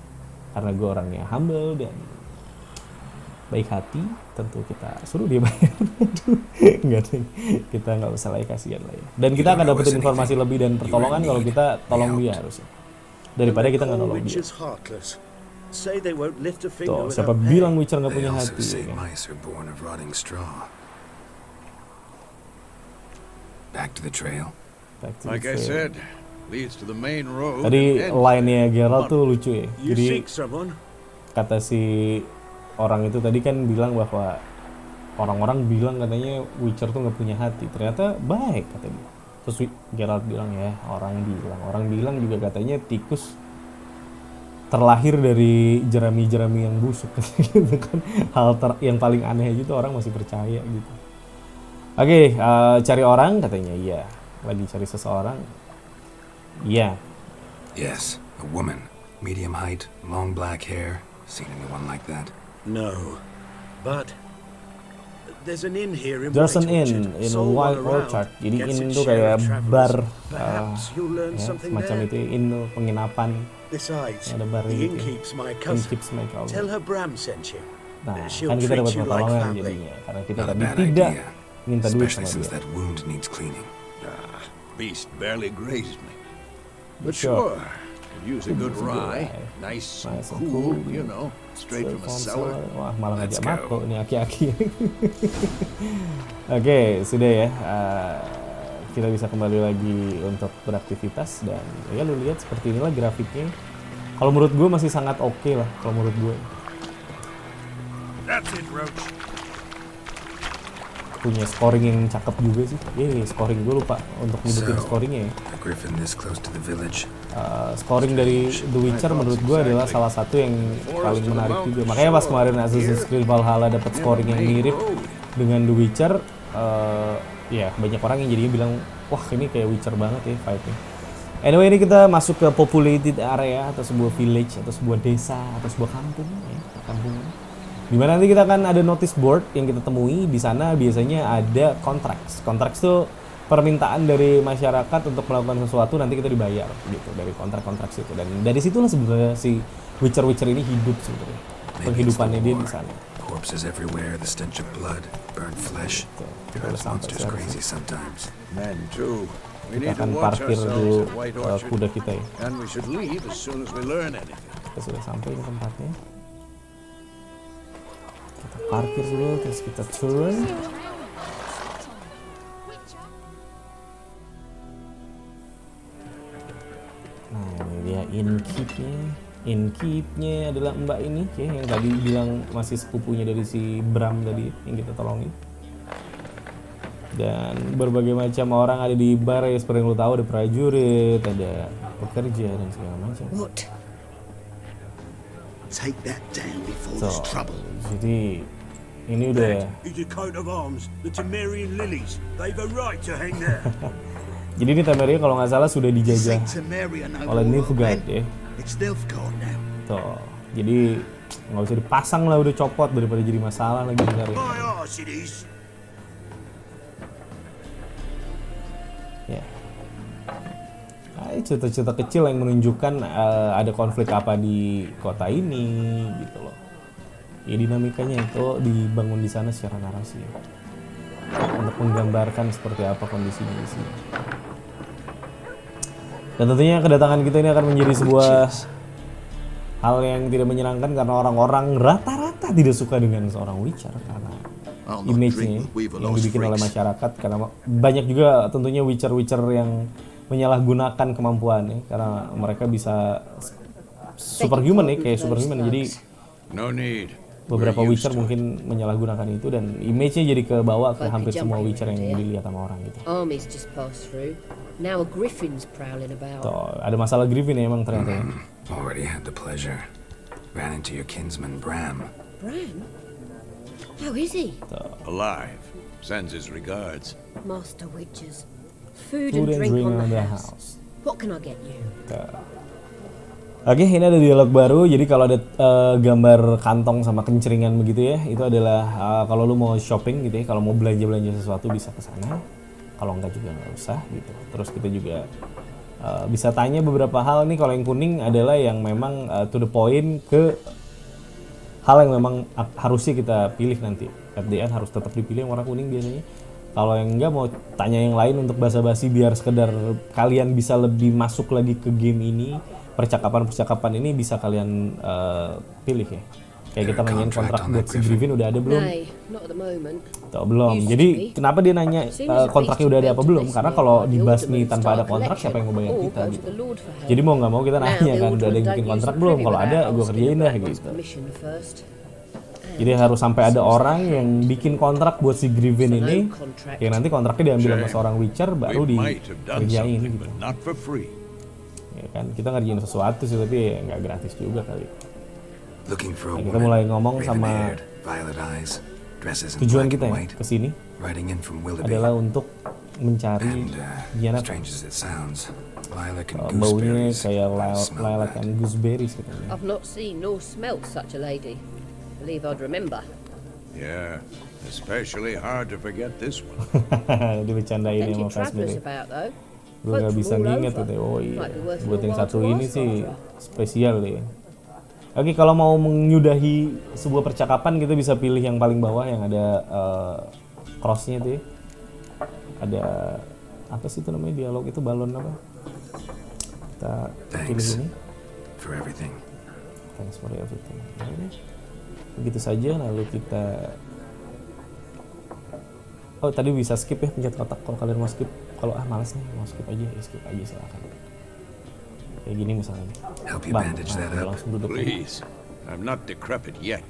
S1: Karena gua orangnya humble dan baik hati, tentu kita suruh dia bayar. Enggak deh, kita nggak usah lah, kasihan lah ya. Dan kita akan dapetin informasi lebih dan pertolongan kalau kita tolong dia harusnya. Daripada kita nggak nolong dia.
S6: Witcher's heartless. Say they won't lift a finger
S1: Tuh,
S6: without
S1: siapa
S6: paying.
S1: bilang Witcher nggak
S3: They
S1: punya
S3: also
S1: hati?
S3: say
S1: Ya kan?
S3: mice are born of rotting straw. Back to the trail.
S1: Back to
S4: Like
S1: the
S4: I
S1: trail.
S4: said, leads to the main road.
S1: Tadi
S4: and ends
S1: line-nya Geralt tuh lucu ya.
S6: You
S1: Jadi
S6: seek someone?
S1: kata si orang itu tadi kan bilang bahwa orang-orang bilang katanya Witcher tuh nggak punya hati. Ternyata baik kata dia. Terus Geralt bilang ya orang bilang juga katanya tikus terlahir dari jerami-jerami yang busuk gitu kan. Hal yang paling aneh aja tuh orang masih percaya gitu. Oke, cari orang katanya iya. Lagi cari seseorang. Iya.
S3: Yes, a woman. Medium height, long black hair. Seen anyone like that?
S6: No. But there's an inn here in
S1: There's an
S6: White
S1: inn
S6: Orchard.
S1: in
S6: Sold
S1: White
S6: one around.
S1: Orchard. Jadi
S6: Gets
S1: inn
S6: its
S1: tuh
S6: share
S1: kayak
S6: of travelers.
S1: bar,
S6: Perhaps you'll learn
S1: ya,
S6: something
S1: semacam
S6: there.
S1: itu inn tuh penginapan.
S6: Besides,
S1: Ada bar
S6: the
S1: gitu.
S6: innkeep's my
S1: Inn
S6: cousin.
S1: keeps my cousin.
S6: Tell her Bram sent you.
S1: Nah,
S6: She'll
S1: kan kita
S6: treat
S1: dapat
S6: you like
S1: pertolongan
S6: family.
S1: jadinya karena kita
S3: Not a
S1: tadi
S3: bad
S1: tidak
S3: idea.
S1: minta duit
S3: Especially
S1: sama
S3: since
S1: dia.
S3: that wound needs cleaning.
S4: beast barely grazed me. But
S1: Sure.
S4: sure, could use a good
S1: Use a good
S4: rye.
S1: rye.
S4: Nice
S1: Nice
S4: and
S1: and
S4: cool,
S1: cool.
S4: you know, straight from a cellar.
S1: Wah, malah
S3: Let's
S1: ngajak
S3: go.
S1: Mako ini aki-aki. Oke, sudah ya. Kita bisa kembali lagi untuk beraktivitas dan ya lu lihat seperti inilah grafiknya. Kalau menurut gue masih sangat oke lah kalau menurut gue.
S6: That's it, Roach.
S1: Punya scoring yang cakep juga sih. Scoring gue lupa untuk nyebutin
S3: So,
S1: scoringnya ya.
S3: a griffin this close to the village.
S1: Scoring dari The Witcher menurut gue adalah salah satu yang paling menarik juga. Makanya pas kemarin Assassin's Creed Valhalla dapat scoring yang mirip dengan The Witcher, ya banyak orang yang jadinya bilang, wah ini kayak Witcher banget ya fight-nya. Anyway, ini kita masuk ke populated area atau sebuah village atau sebuah desa atau sebuah kampung ya, kampung. Dimana nanti kita akan ada notice board yang kita temui. Di sana biasanya ada contracts. Contracts itu permintaan dari masyarakat untuk melakukan sesuatu, nanti kita dibayar gitu dari kontrak-kontrak itu. Dan dari situlah sebenarnya si Witcher ini hidup sebenarnya.
S3: Maybe it's the
S1: Penghidupannya dia di
S3: war.
S1: sana.
S3: Corpses everywhere, the stench of blood, burnt flesh.
S1: Kita udah
S3: Drives
S1: sampai
S3: monsters
S1: sekarang.
S3: crazy sometimes.
S4: Men too. We
S1: Kita
S4: need to
S1: akan
S4: watch
S1: parkir
S4: ourselves
S1: dulu
S4: at White Orchard,
S1: kuda kita ya.
S4: and we should leave as soon as we learn anything.
S1: Kita sudah sampai ke tempatnya. Kita parkir dulu, terus kita turun. Nah ini dia innkeep-nya. Innkeep-nya adalah mbak ini ya, yang tadi bilang masih sepupunya dari si Bram tadi yang kita tolongin. Dan berbagai macam orang ada di bar ya, seperti yang lo tahu, ada prajurit, ada pekerja dan segala macam.
S6: What? Take that down before
S1: So,
S6: there's trouble.
S1: jadi ini udah
S6: Is a coat of arms, the Temerian lilies. They've a right to hang there.
S1: jadi ini Temeria kalau nggak salah sudah dijajah
S6: Temerian
S1: oleh Nilfgaard ya.
S6: It's Nilfgaard now.
S1: Tuh. Jadi nggak usah dipasang lah, udah copot daripada jadi masalah lagi ntar ya.
S6: My arse it is.
S1: Ya. Cerita-cerita kecil yang menunjukkan ada konflik apa di kota ini gitu loh. Ya dinamikanya itu dibangun di sana secara narasi ya. Untuk menggambarkan seperti apa kondisinya di sini. Dan tentunya kedatangan kita ini akan menjadi sebuah hal yang tidak menyenangkan karena orang-orang rata-rata tidak suka dengan seorang Witcher karena
S7: I'll not
S1: image-nya
S7: drink with Weaver
S1: yang
S7: Lost
S1: dibikin oleh
S7: freaks.
S1: masyarakat, karena banyak juga tentunya Witcher-Witcher yang menyalahgunakan kemampuannya karena mereka bisa superhuman ya, kayak superhuman. Jadi
S4: No need.
S1: beberapa
S4: We're
S1: Witcher
S4: used to it.
S1: mungkin menyalahgunakan itu dan image-nya jadi ke bawah ke hampir semua Witcher yang dilihat sama orang gitu.
S8: Armies just passed through. Now a griffin's prowling about.
S1: Tuh, ada masalah Griffin ya emang ternyata ya.
S3: Already had the pleasure. Ran into your kinsman Bram.
S8: Bran? How is he?
S4: Alive. Sends his regards.
S8: Master Witches. Food
S1: Food
S8: and drink on the
S1: the
S8: house. What can I get you?
S1: Oke, ini ada dialog baru. Jadi kalau ada gambar kantong sama kenceringan begitu ya, itu adalah kalau lu mau shopping gitu ya, kalau mau belanja sesuatu bisa ke sana. Kalau enggak juga nggak usah gitu. Terus kita juga bisa tanya beberapa hal nih. Kalau yang kuning adalah yang memang to the point, ke hal yang memang harusnya kita pilih nanti. At the end harus tetap dipilih yang warna kuning biasanya. Kalau yang enggak mau tanya yang lain untuk basa-basi biar sekedar kalian bisa lebih masuk lagi ke game ini. Percakapan ini bisa kalian pilih ya. Kayak kita nanyain kontrak buat si Griffin udah ada belum?
S8: Nay, not at the moment.
S1: Tuh, belum. Jadi kenapa dia nanya kontraknya udah ada apa belum? Karena kalau dibasmi tanpa ada kontrak siapa yang mau bayar kita gitu. Jadi mau nggak mau kita nanya kan udah ada yang bikin kontrak belum? Kalau ada gue kerjain dah gitu. Jadi harus sampai ada orang yang bikin kontrak buat si Griffin ini, yang nanti kontraknya diambil sama seorang Witcher baru
S4: We might have done
S1: dikerjain
S4: something,
S1: gitu.
S4: but not for free.
S1: Ya kan kita ngerjain sesuatu sih tapi ya nggak gratis juga kali.
S3: Looking for a
S1: Kita mulai
S3: woman.
S1: ngomong sama
S3: Raven-haired, violet eyes, dresses in
S1: tujuan
S3: black
S1: kita
S3: and
S1: ya
S3: white,
S1: kesini
S3: riding in from Willoughby.
S1: adalah untuk mencari
S3: And
S1: Diana.
S3: strange as it sounds, lilac and
S1: Baunya
S3: gooseberries.
S1: kayak
S3: I smell
S1: lilac
S3: that.
S1: and gooseberries katanya.
S8: I've not seen nor smelt such a lady. Believe I'd remember.
S4: Yeah, especially hard to forget this one.
S1: Dibecandain
S8: Plenty
S1: sama
S8: travellers
S1: Fazbear.
S8: about though.
S1: Gue
S8: Folk
S1: nggak
S8: from
S1: bisa
S8: all
S1: nginget
S8: over.
S1: gitu. Oh iya,
S8: Might be worth
S1: buat
S8: your
S1: yang
S8: while
S1: satu
S8: to
S1: ini
S8: ask,
S1: sih
S8: Barbara.
S1: spesial deh. Oke, kalau mau menyudahi sebuah percakapan kita bisa pilih yang paling bawah yang ada crossnya itu ya. Ada apa sih itu namanya dialog itu balon apa? Kita pilih
S3: Thanks
S1: ini.
S3: for everything.
S1: Thanks for everything. Ya udah. Begitu saja lalu kita oh tadi bisa skip ya pencet kotak kalau kalian mau skip. Kalau malas nih mau skip aja ya skip aja silakan. Kayak gini misalnya.
S3: Help you
S1: Bang,
S3: bandage
S1: nah,
S3: that up.
S1: langsung duduk.
S4: Please. I'm not decrepit yet.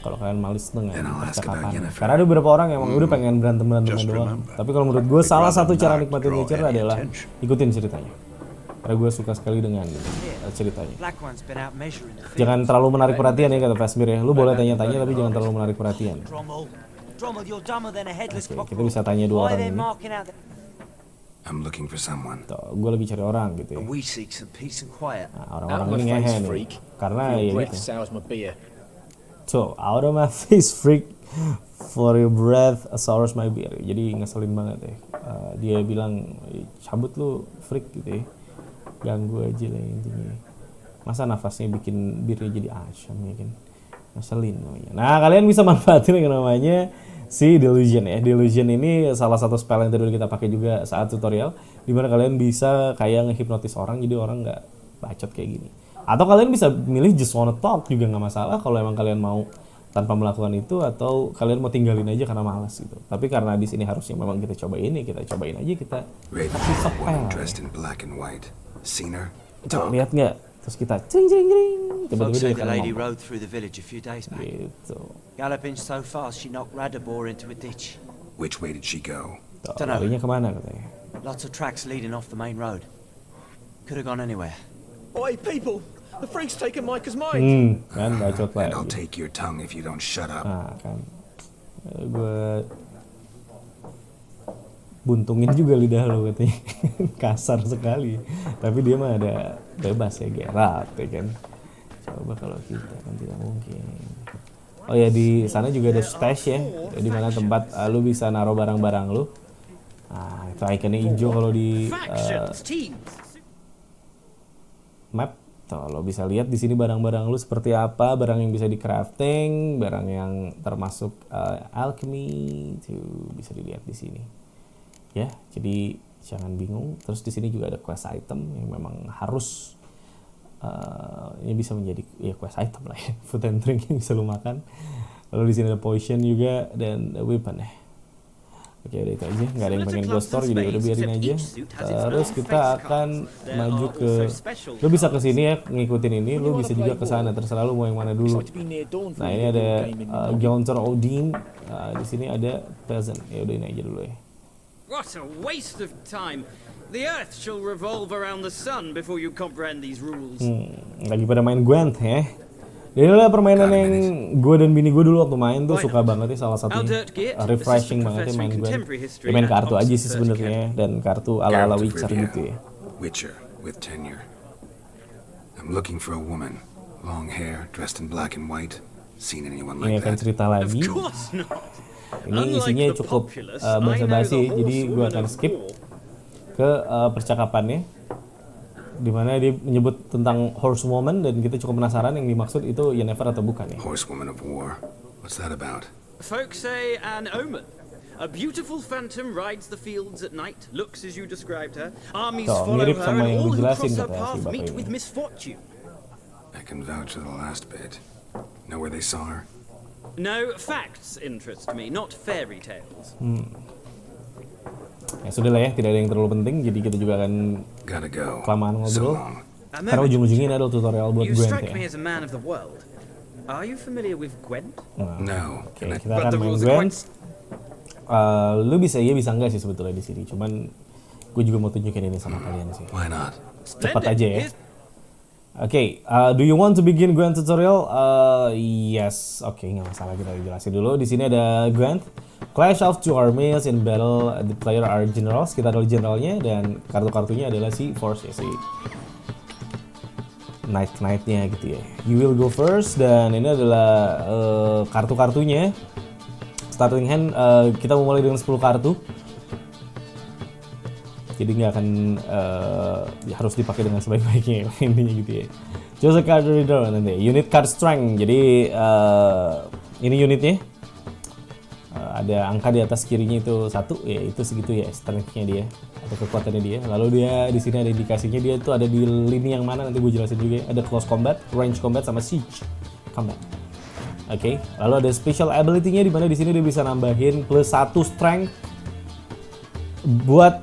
S1: Kalau kalian males dengan
S3: Then I'll ask about
S1: percakapan.
S3: Yennefer.
S1: Karena ada beberapa orang yang emang udah pengen berantem
S4: Just
S1: doang.
S4: remember,
S1: Tapi kalau menurut gue
S4: we'd
S1: salah
S4: rather
S1: satu cara
S4: not
S1: nikmatin
S4: draw
S1: Witcher
S4: any
S1: adalah
S4: attention.
S1: ikutin ceritanya. Karena gue suka sekali dengan ceritanya.
S9: Black one's been out measuring the
S1: Jangan terlalu menarik perhatian ya kata Fazbear ya. Lu boleh tanya-tanya tapi jangan terlalu menarik perhatian.
S9: Drommel, you're dumber than a headless
S1: Oke, kita
S9: cockerel.
S1: bisa tanya dua
S9: Why
S1: orang
S9: they
S1: ini.
S9: marking out the...
S3: I'm looking for someone.
S1: Tuh, gue lagi cari orang gitu ya.
S9: And we seek some peace and quiet.
S1: Nah, orang-orang ini ngehe nih. Karena ya gitu.
S10: sours my beer.
S1: So, out of my face freak for your breath sours my beer. Jadi ngeselin banget ya. Dia bilang cabut lu freak gitu ya. Ganggu aja lah intinya. Masa nafasnya bikin birnya jadi asam ya kan. Ngeselin namanya. Nah, kalian bisa manfaatin yang namanya si Delusion ya. Delusion ini salah satu spell yang tadi kita pakai juga saat tutorial, dimana kalian bisa kayak ngehipnotis orang jadi orang nggak bacot kayak gini. Atau kalian bisa milih just wanna talk juga nggak masalah kalau emang kalian mau tanpa melakukan itu, atau kalian mau tinggalin aja karena malas gitu. Tapi karena di sini harusnya memang kita cobain ya, kita cobain aja kita
S3: Raven,
S1: kasih
S3: a woman
S1: spell.
S3: dressed in black and white. Seen her?
S1: Tuh, lihat nggak? Terus kita cing cing cing. Tiba-tiba
S9: Folks say
S1: dia
S9: the
S1: akan
S9: lady
S1: ngomong.
S9: rode through the village a few days back.
S1: Gitu.
S9: Galloping so fast she knocked Radabor into a ditch.
S3: Which way did she go?
S1: Tuh,
S9: Dunno.
S1: larinya kemana katanya?
S9: Lots of tracks leading off the main road. Could have gone anywhere.
S10: Oi, people! The freak's taken Micah's mind.
S1: Kan bacot
S3: And I'll
S1: lagi.
S3: take your tongue if you don't shut up.
S1: Nah kan, gue buntungin juga lidah lo katanya. Kasar sekali. Tapi dia mah ada bebas ya, Geralt ya kan. Coba kalau kita kan tidak mungkin. Oh ya, di sana juga ada stash ya, di mana tempat lu bisa naruh barang-barang lu. Nah, itu ikonnya hijau kalau di map. Tuh, lo bisa lihat di sini barang-barang lu seperti apa, barang yang bisa di crafting, barang yang termasuk alchemy, itu bisa dilihat di sini. Ya, jadi jangan bingung. Terus di sini juga ada quest item yang memang harus ini bisa menjadi ya quest item lah ya, food and drink yang bisa lu makan. Lalu di sini ada potion juga dan weapon ya. Oke, udah itu aja. Nggak ada yang pengen ghost store, jadi udah biarin aja. Terus kita akan maju ke. Lu bisa ke sini ya, ngikutin ini. Lu bisa juga ke sana. Terserah lu mau yang mana dulu. Nah, ini ada Gaunter Odin. Di sini ada peasant. Ya udah ini aja dulu ya.
S7: What a waste of time. The earth shall revolve around the sun before you comprehend these rules.
S1: Lagi pada main Gwent ya. Dan inilah permainan yang gue dan bini gue dulu waktu main tuh suka banget ya, salah satunya refreshing banget ya main Gwent. Ya main kartu aja sih sebenarnya, dan kartu ala-ala Witcher gitu ya.
S3: Witcher with tenure. I'm looking for a woman, long hair, dressed in black and white. Seen anyone
S1: Ini
S3: like
S1: akan
S3: that?
S1: cerita lagi.
S7: Of course not.
S1: Ini isinya cukup basa-basi, jadi gue akan skip ke percakapannya, dimana dia menyebut tentang horsewoman dan kita cukup penasaran yang dimaksud itu Yennefer atau bukan ya.
S3: Horsewoman of war. What's that about?
S7: Folks say an omen. A beautiful phantom rides the fields at night, looks as you described her. Armies
S1: Tuh,
S7: follow
S1: mirip
S7: her,
S1: sama
S7: and
S1: yang
S7: all who
S1: dijelasin
S7: cross her
S1: katanya si
S7: path
S1: bapak
S7: meet
S1: ini.
S7: with misfortune.
S3: I can vouch for the last bit. Know where they saw her?
S7: No, facts interest me, not fairy tales.
S1: Ya sudah lah ya, tidak ada yang terlalu penting, jadi kita juga akan
S3: Gotta go.
S1: kelamaan
S3: So
S1: ngobrol.
S3: long.
S1: Karena ujung-ujungnya ini adalah tutorial buat
S7: You
S1: Gwent
S7: strike
S1: ya.
S7: me as a man of the world. Are you familiar with Gwent?
S1: Nah,
S3: No.
S1: oke,
S3: Can I?
S1: kita akan main Gwent. Lu bisa iya bisa enggak sih sebetulnya di sini, cuman gue juga mau tunjukin ini sama kalian sih.
S3: Why not?
S1: Cepat aja ya. Oke, do you want to begin Gwent tutorial? Yes. Oke, nggak masalah, kita jelasin dulu. Di sini ada Gwent. Clash of two armies in battle. The player are generals. Kita adalah generalnya dan kartu-kartunya adalah si force ya, si knight-knightnya gitu ya. You will go first, dan ini adalah kartu-kartunya. Starting hand, kita memulai dengan 10 kartu. Jadi nggak akan harus dipakai dengan sebaik-baiknya intinya gitu ya. Choose a card reader nanti. Unit card strength. Jadi ini unitnya. Ada angka di atas kirinya itu 1, ya itu segitu ya strength-nya dia atau kekuatannya dia. Lalu dia di sini ada indikasinya dia itu ada di lini yang mana, nanti gue jelasin juga ya. Ada close combat, range combat, sama siege combat. Oke, lalu ada special ability-nya di mana di sini dia bisa nambahin plus 1 strength buat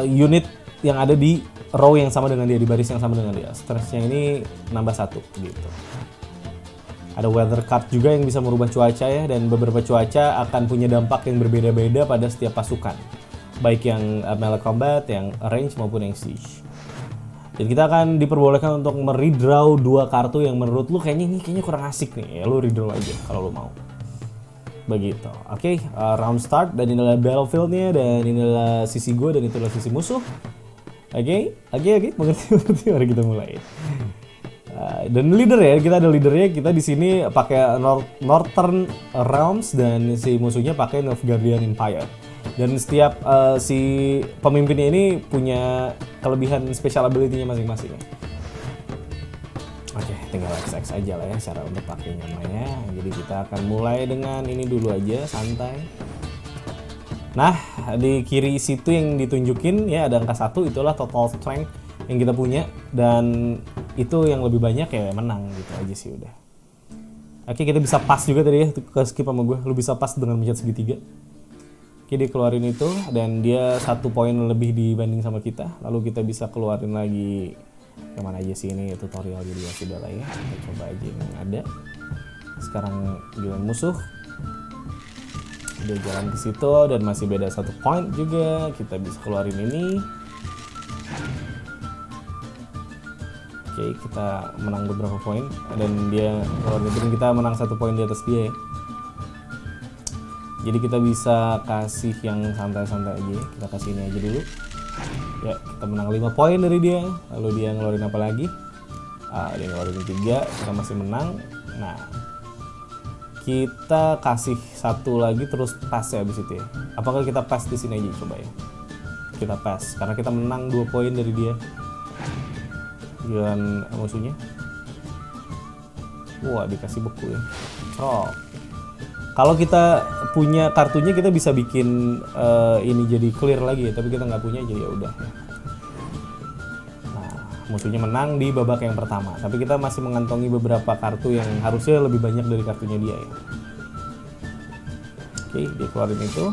S1: unit yang ada di row yang sama dengan dia, di baris yang sama dengan dia. Strength-nya ini nambah 1 gitu. Ada weather card juga yang bisa merubah cuaca ya, dan beberapa cuaca akan punya dampak yang berbeda-beda pada setiap pasukan, baik yang melee combat, yang range maupun yang siege. Jadi kita akan diperbolehkan untuk meredraw 2 kartu yang menurut lu kayaknya kurang asik nih, ya lu redraw aja kalau lu mau. Begitu. Oke, round start, dan ini adalah battlefield-nya, dan ini adalah sisi gue dan itu adalah sisi musuh. Oke, mengerti. Mari kita mulai. Dan leader ya, kita ada leadernya, kita di sini pakai Northern Realms dan si musuhnya pakai Nilfgaardian Empire. Dan setiap si pemimpinnya ini punya kelebihan special ability-nya masing-masing. Oke, tinggal XX aja lah ya cara untuk pakainya ya. Jadi kita akan mulai dengan ini dulu aja, santai. Nah, di kiri situ yang ditunjukin ya ada angka 1, itulah total strength yang kita punya, dan itu yang lebih banyak ya menang gitu aja sih udah. Oke, kita bisa pas juga tadi ya, ke skip sama gue. Lu bisa pas dengan mencet segitiga. Oke, dia keluarin itu dan dia 1 poin lebih dibanding sama kita. Lalu kita bisa keluarin lagi kemana aja sih, ini tutorial jadi ya sudah lah ya. Kita coba aja yang ada. Sekarang giliran musuh. Dia jalan ke situ dan masih beda 1 point juga. Kita bisa keluarin ini. Oke, kita menang beberapa poin dan dia keluarin, kita menang 1 poin di atas dia ya. Jadi kita bisa kasih yang santai-santai aja. Kita kasih ini aja dulu. Ya, kita menang 5 poin dari dia. Lalu dia ngeluarin apa lagi? Dia ngeluarin 3, kita masih menang. Nah, kita kasih 1 lagi terus pass ya abis itu ya. Apakah kita pass di sini aja, coba ya. Kita pass karena kita menang 2 poin dari dia. Giliran musuhnya. Wah, dikasih beku ya. Oh. Kalau kita punya kartunya kita bisa bikin ini jadi clear lagi ya, tapi kita nggak punya jadi ya udah. Nah, musuhnya menang di babak yang pertama, tapi kita masih mengantongi beberapa kartu yang harusnya lebih banyak dari kartunya dia ya. Oke, dia keluarin itu.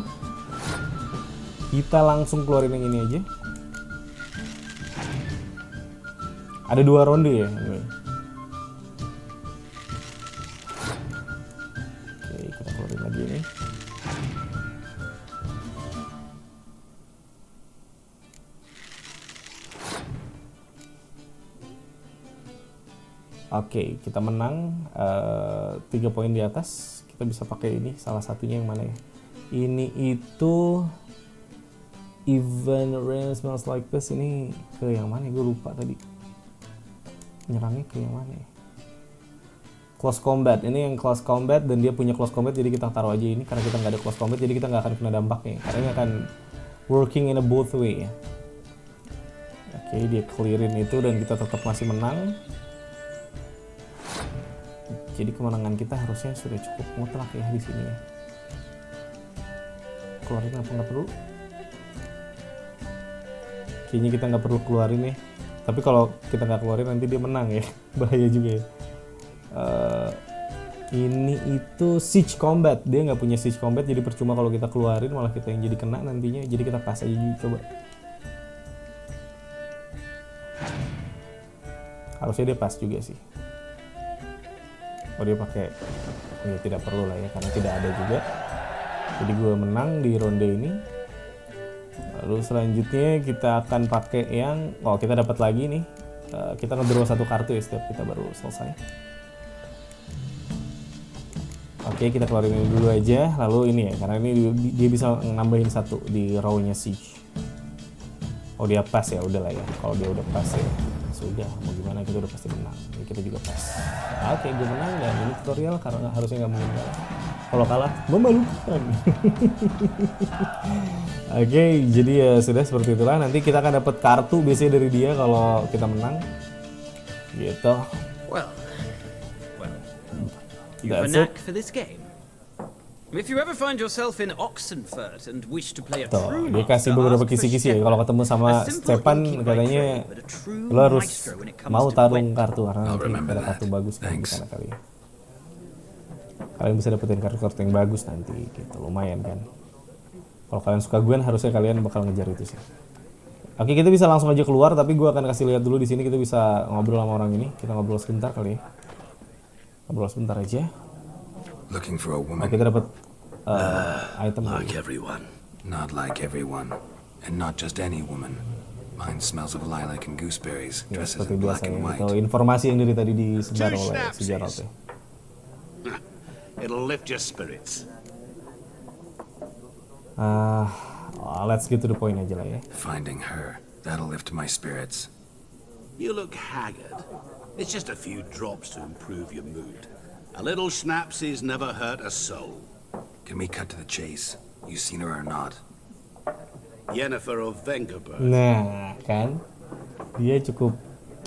S1: Kita langsung keluarin yang ini aja. Ada 2 ronde ya. Anyway. Oke, kita keluarin lagi ini. Oke, kita menang 3 poin di atas. Kita bisa pakai ini, salah satunya yang mana ya? Ini itu Even Rain Smells Like This. Ini ke yang mana? Gue lupa tadi. Nyerangnya ke yang mana ya? Close Combat. Ini yang Close Combat dan dia punya Close Combat, jadi kita taruh aja ini. Karena kita nggak ada Close Combat, jadi kita nggak akan kena dampaknya. Karena ini akan working in a both way ya. Oke, dia clearin itu dan kita tetap masih menang. Jadi kemenangan kita harusnya sudah cukup mutlak ya di sini ya. Keluarin apa nggak perlu? Kayaknya kita nggak perlu keluarin ya. Tapi kalau kita nggak keluarin nanti dia menang ya. Bahaya juga ya. Ini itu Siege Combat. Dia nggak punya Siege Combat, jadi percuma kalau kita keluarin, malah kita yang jadi kena nantinya. Jadi kita pas aja coba. Harusnya dia pas juga sih. Oh, dia pakai, ya tidak perlu lah ya karena tidak ada juga. Jadi gue menang di ronde ini. Lalu selanjutnya kita akan pakai yang, kita dapat lagi nih. Kita ngedraw 1 kartu ya setiap kita baru selesai. Oke, kita keluarin ini dulu aja. Lalu ini ya, karena ini dia bisa nambahin 1 di row-nya Siege. Oh, dia pas ya, udahlah ya. Kalau dia udah pas ya, sudah mau gimana, kita udah pasti menang. Jadi kita juga pas. Oke, gue menang dan ini tutorial karena harusnya nggak mungkin kalah. Kalau kalah memalukan. Oke, jadi ya sudah seperti itulah. Nanti kita akan dapat kartu biasanya dari dia kalau kita menang. Gitu.
S7: Well, you've a
S1: That's
S7: knack
S1: it.
S7: for this game. If you ever find yourself in Oxenfurt and wish to play a
S1: Tuh,
S7: true
S1: dia kasih
S7: master,
S1: beberapa
S7: ask for
S1: kisi-kisi ya.
S7: Stefan.
S1: Kalau ketemu sama
S7: A simple
S1: Stefan
S7: inky by
S1: katanya
S7: trade, but a true
S1: lo harus
S7: maestro when it comes
S1: mau
S7: to
S1: tarung
S7: wet.
S1: kartu karena
S3: I'll
S1: nanti
S3: remember
S1: ada
S3: that.
S1: kartu bagus kan di
S3: Thanks.
S1: sana kali ya. Kalian bisa dapetin kartu-kartu yang bagus nanti gitu, lumayan kan. Kalau kalian suka Gwen harusnya kalian bakal ngejar itu sih. Oke, kita bisa langsung aja keluar, tapi gue akan kasih lihat dulu di sini kita bisa ngobrol sama orang ini. Kita ngobrol sebentar kali ya. Ngobrol sebentar aja.
S3: Looking for a woman.
S1: Oke, kita dapat item
S3: Like everyone. Not like everyone. And not just any woman. Mine smells of lilac and gooseberries.
S1: ya,
S3: Dresses
S1: seperti
S3: in
S1: biasa
S3: black and
S1: ya.
S3: white.
S1: Itu informasi yang dari tadi disebar oleh si Geralt ya.
S6: It'll lift your spirits.
S1: Let's get to the point aja lah ya.
S3: Finding her. That'll lift my spirits.
S6: You look haggard. It's just a few drops to improve your mood. A little schnapsy's never hurt a soul.
S3: Can we cut to the chase? You seen her or not?
S6: Yennefer of Vengerberg.
S1: Nah, kan? Dia cukup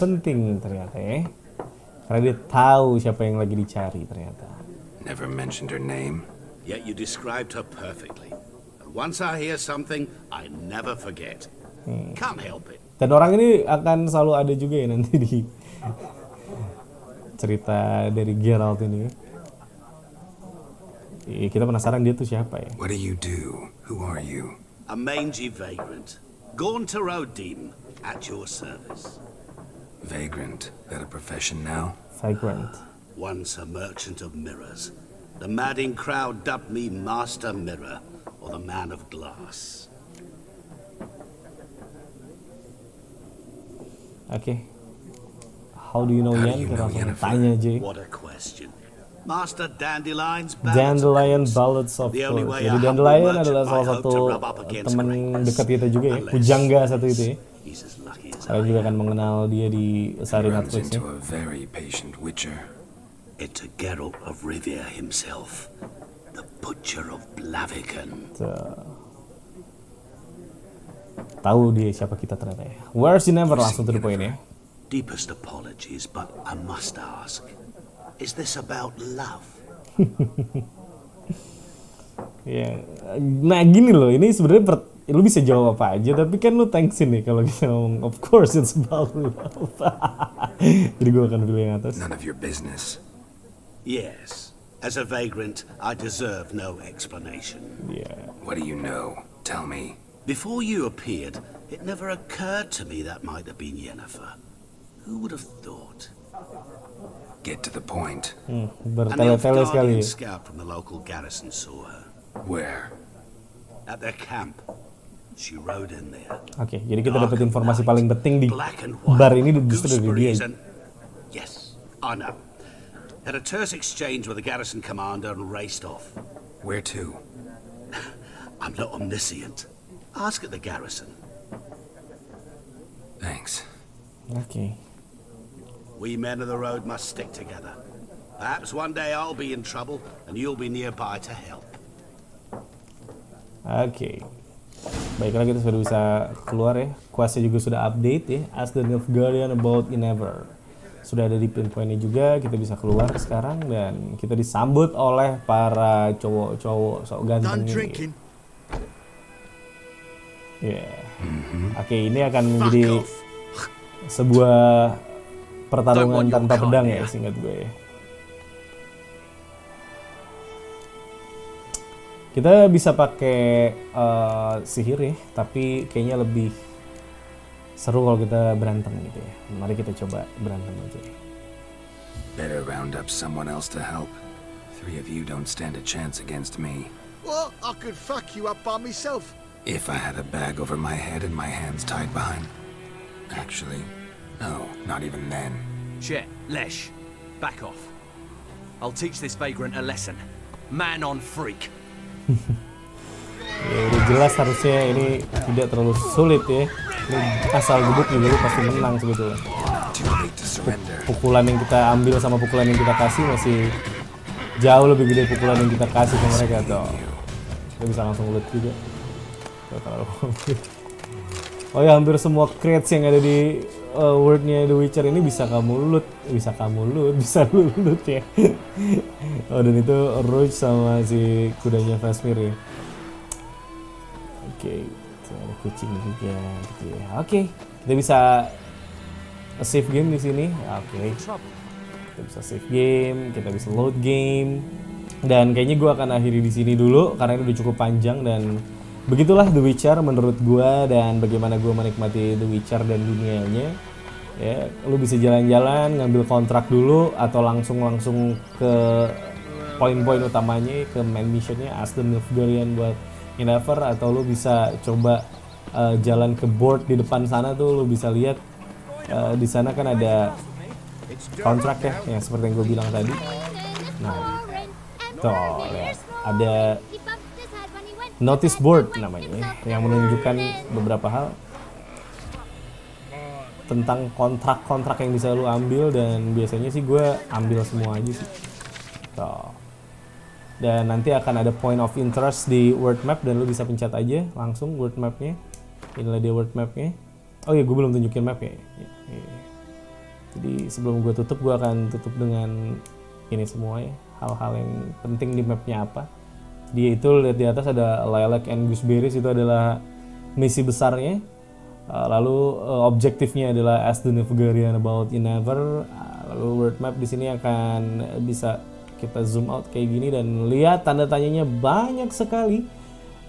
S1: penting ternyata ya. Karena dia tahu siapa yang lagi dicari ternyata.
S3: Never mentioned her name.
S6: Yet you described her perfectly. And once I hear something, I never forget. Can't help it.
S1: Dan orang ini akan selalu ada juga ya nanti di cerita dari Geralt ini. Kita penasaran dia tuh siapa ya?
S3: What do you do? Who are you?
S6: A mangy vagrant. Gone to Rodim, at your service.
S3: Vagrant. That a profession now?
S1: Vagrant.
S6: Once a merchant of mirrors. The madding crowd dubbed me Master Mirror, or the Man of Glass.
S1: Oke. How do you know
S3: How do
S1: Yen?
S3: you
S1: Kita
S3: know
S1: langsung
S3: Yennefer?
S1: tanya aja.
S6: What a question. Master Dandelion's ballads,
S1: Dandelion
S6: of course.
S1: Ballads of
S6: The only
S1: course.
S6: way
S1: Jadi
S6: a humble
S1: Dandelion
S6: merchant
S1: adalah
S6: might
S1: salah
S6: hope
S1: satu
S6: to rub up against
S1: teman
S6: greatness.
S1: dekat kita juga ya.
S6: Unless
S1: Pujangga satu itu ya.
S6: He's as lucky as
S1: Kalian
S6: I
S1: juga
S6: am.
S1: akan mengenal dia di sari
S3: Runs
S1: Netflix ya.
S3: into a very patient witcher.
S6: It's a Geralt of Rivia himself, the Butcher of Blaviken.
S1: Tahu dia siapa kita ternyata ya. Where's Yennefer? Langsung to the point ya.
S6: Deepest apologies, but I must ask, is this about love?
S1: Ya, nah gini loh, ini sebenarnya lu bisa jawab apa aja, tapi kan lu thanksin nih kalau kita ngomong, of course it's about love. Jadi gue akan pilih yang atas.
S3: None of your business.
S6: Yes, As a vagrant, I deserve no explanation.
S1: Yeah.
S3: What do you know? Tell me.
S6: Before you appeared, it never occurred to me that might have been Yennefer. Who would have thought?
S3: Get to the point.
S6: An elf
S1: Bertele-tele sekali.
S6: guardian scout from the local garrison saw her.
S3: Where?
S6: At their camp. She rode in there.
S1: Oke, jadi kita dapat informasi paling penting di
S6: Black and white.
S1: bar ini justru dari dia.
S6: Gooseberries and... Yes, I know. Had a terse exchange with the garrison commander and raced off.
S3: Where to?
S6: I'm not omniscient. Ask at the garrison.
S3: Thanks.
S1: Oke.
S6: We men of the road must stick together. Perhaps one day I'll be in trouble and you'll be nearby to help.
S1: Oke. Baiklah, kita sudah bisa keluar ya. Questnya juga sudah update ya. Ask the Nilfgaardian about Yennefer. Sudah ada di pinpointnya juga, kita bisa keluar sekarang dan kita disambut oleh para cowok-cowok sok ganteng ini. Oke, ini akan menjadi sebuah pertarungan tanpa pedang ya, singkat gue ya. Kita bisa pakai sihir ya, tapi kayaknya lebih seru kalau kita berantem gitu ya. Mari kita coba berantem aja.
S3: Better round up someone else to help. 3 of you don't stand a chance against me.
S10: What? I could fuck you up by myself.
S3: If I had a bag over my head and my hands tied behind. Actually, no, not even then.
S9: Shit, Lesh. Back off. I'll teach this vagrant a lesson. Man on freak.
S1: Ya udah jelas harusnya ini tidak terlalu sulit ya. Ini asal gebuk juga lu pasti menang sebetulnya. Pukulan yang kita ambil sama pukulan yang kita kasih masih jauh lebih gede pukulan yang kita kasih ke mereka tuh. Kita bisa langsung loot juga. Oh ya, hampir semua crates yang ada di worldnya The Witcher ini bisa kamu loot ya. Oh, dan itu Roach sama si kudanya Vesmir ya. Oke, ada kucing juga gitu ya. Oke, kita bisa save game di sini. Oke, kita bisa save game, kita bisa load game, dan kayaknya gue akan akhiri di sini dulu karena ini udah cukup panjang dan begitulah The Witcher menurut gue dan bagaimana gue menikmati The Witcher dan dunianya. Ya, lu bisa jalan-jalan, ngambil kontrak dulu atau langsung ke poin-poin utamanya, ke main missionnya, Ask the Nilfgaardian buat Yennefer, atau lu bisa coba jalan ke board di depan sana tuh, lu bisa lihat di sana kan ada kontrak ya, yang seperti yang gue bilang tadi. Nah, tuh lihat ada notice board namanya, yang menunjukkan beberapa hal tentang kontrak-kontrak yang bisa lu ambil, dan biasanya sih gue ambil semua aja sih. Tuh. Dan nanti akan ada point of interest di world map dan lu bisa pencet aja langsung world mapnya. Inilah dia world mapnya. Oh iya, gue belum tunjukin map ya. Jadi sebelum gue tutup, gue akan tutup dengan ini semua ya, hal-hal yang penting di mapnya apa. Dia itu lihat di atas ada Lilac and Gooseberries, itu adalah misi besarnya. Lalu objektifnya adalah Ask the Nilfgaardian about Yennefer. Lalu world map di sini akan bisa kita zoom out kayak gini dan lihat tanda tanyanya banyak sekali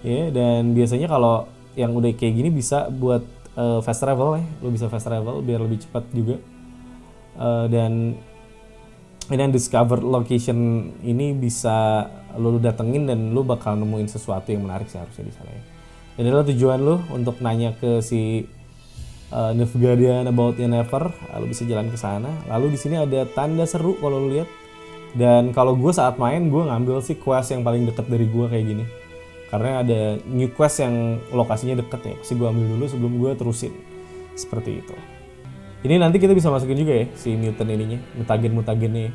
S1: ya. Dan biasanya kalau yang udah kayak gini bisa buat fast travel ya, lo bisa fast travel biar lebih cepat juga. Dan ini discover location ini bisa lo datengin dan lo bakal nemuin sesuatu yang menarik sih harusnya di sana ya. Dan adalah tujuan lo untuk nanya ke si Nilfgaardian about Yennefer, lo bisa jalan ke sana. Lalu di sini ada tanda seru kalau lo lihat. Dan kalau gue saat main, gue ngambil sih quest yang paling deket dari gue kayak gini. Karena ada new quest yang lokasinya deket ya, pasti gue ambil dulu sebelum gue terusin. Seperti itu. Ini nanti kita bisa masukin juga ya, si mutant ininya, mutagen-mutagennya ya.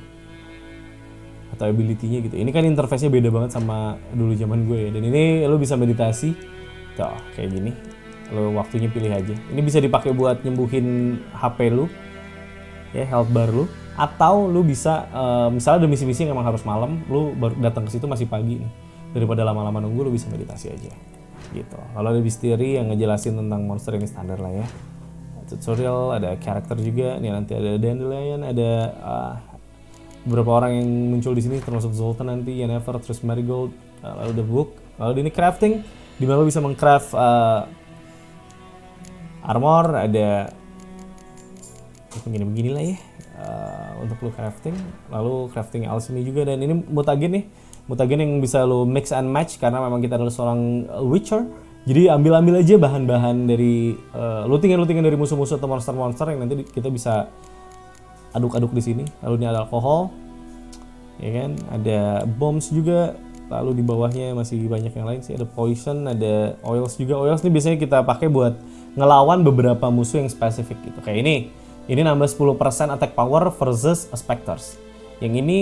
S1: Atau ability-nya gitu. Ini kan interface-nya beda banget sama dulu zaman gue ya. Dan ini lo bisa meditasi. Tuh, kayak gini. Lo waktunya pilih aja. Ini bisa dipakai buat nyembuhin HP lu. Ya, health bar lu. Atau lu bisa misalnya ada misi-misi yang emang harus malam, lu baru datang ke situ masih pagi nih. Daripada lama-lama nunggu, lu bisa meditasi aja. Gitu. Kalau ada misteri yang ngejelasin tentang monster ini standar lah ya. Tutorial, ada karakter juga. Nih nanti ada Dandelion, ada beberapa orang yang muncul di sini termasuk Zoltan nanti, Yennefer, terus Marigold, lalu The Book. Lalu ini crafting, di mana lo bisa mengcraft armor, ada begini-begini lah ya untuk lo crafting. Lalu crafting alchemy juga, dan ini mutagen nih, mutagen yang bisa lo mix and match karena memang kita adalah seorang witcher. Jadi ambil aja bahan-bahan dari lootingan dari musuh-musuh atau monster-monster yang nanti kita bisa aduk-aduk di sini. Lalu ini ada alkohol, ya kan? Ada bombs juga. Lalu di bawahnya masih banyak yang lain sih. Ada poison, ada oils juga. Oils ini biasanya kita pakai buat ngelawan beberapa musuh yang spesifik gitu. Kayak ini nambah 10% attack power versus specters. Yang ini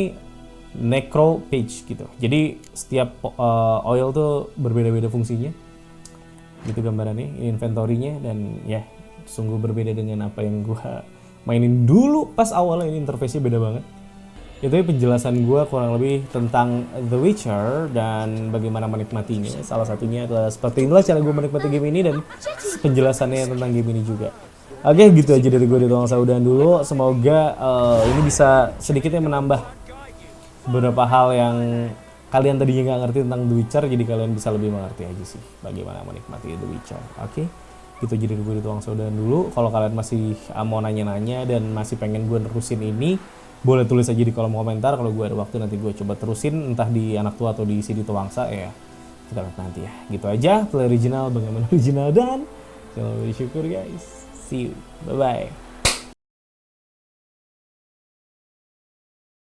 S1: necro page gitu. Jadi setiap oil tuh berbeda-beda fungsinya. Gitu gambarannya, ini inventory-nya, dan ya sungguh berbeda dengan apa yang gua mainin dulu pas awalnya. Ini interface-nya beda banget. Itu penjelasan gua kurang lebih tentang The Witcher dan bagaimana menikmatinya. Salah satunya adalah seperti inilah cara gua menikmati game ini dan penjelasannya tentang game ini juga. Oke, gitu aja dari gua di Tuang Saudan dulu. Semoga ini bisa sedikitnya menambah beberapa hal yang kalian tadinya nggak ngerti tentang The Witcher, jadi kalian bisa lebih mengerti aja sih bagaimana menikmati The Witcher. Oke, gitu jadi gue di Tuang Saudan dulu. Kalau kalian masih mau nanya-nanya dan masih pengen gue nerusin ini, boleh tulis aja di kolom komentar. Kalau gue ada waktu nanti gue coba terusin, entah di Anak Tua atau di CD Tuangsa ya. Kita lihat nanti ya. Gitu aja, play original bagaimana original, dan jangan lupa bersyukur guys. See you, bye-bye.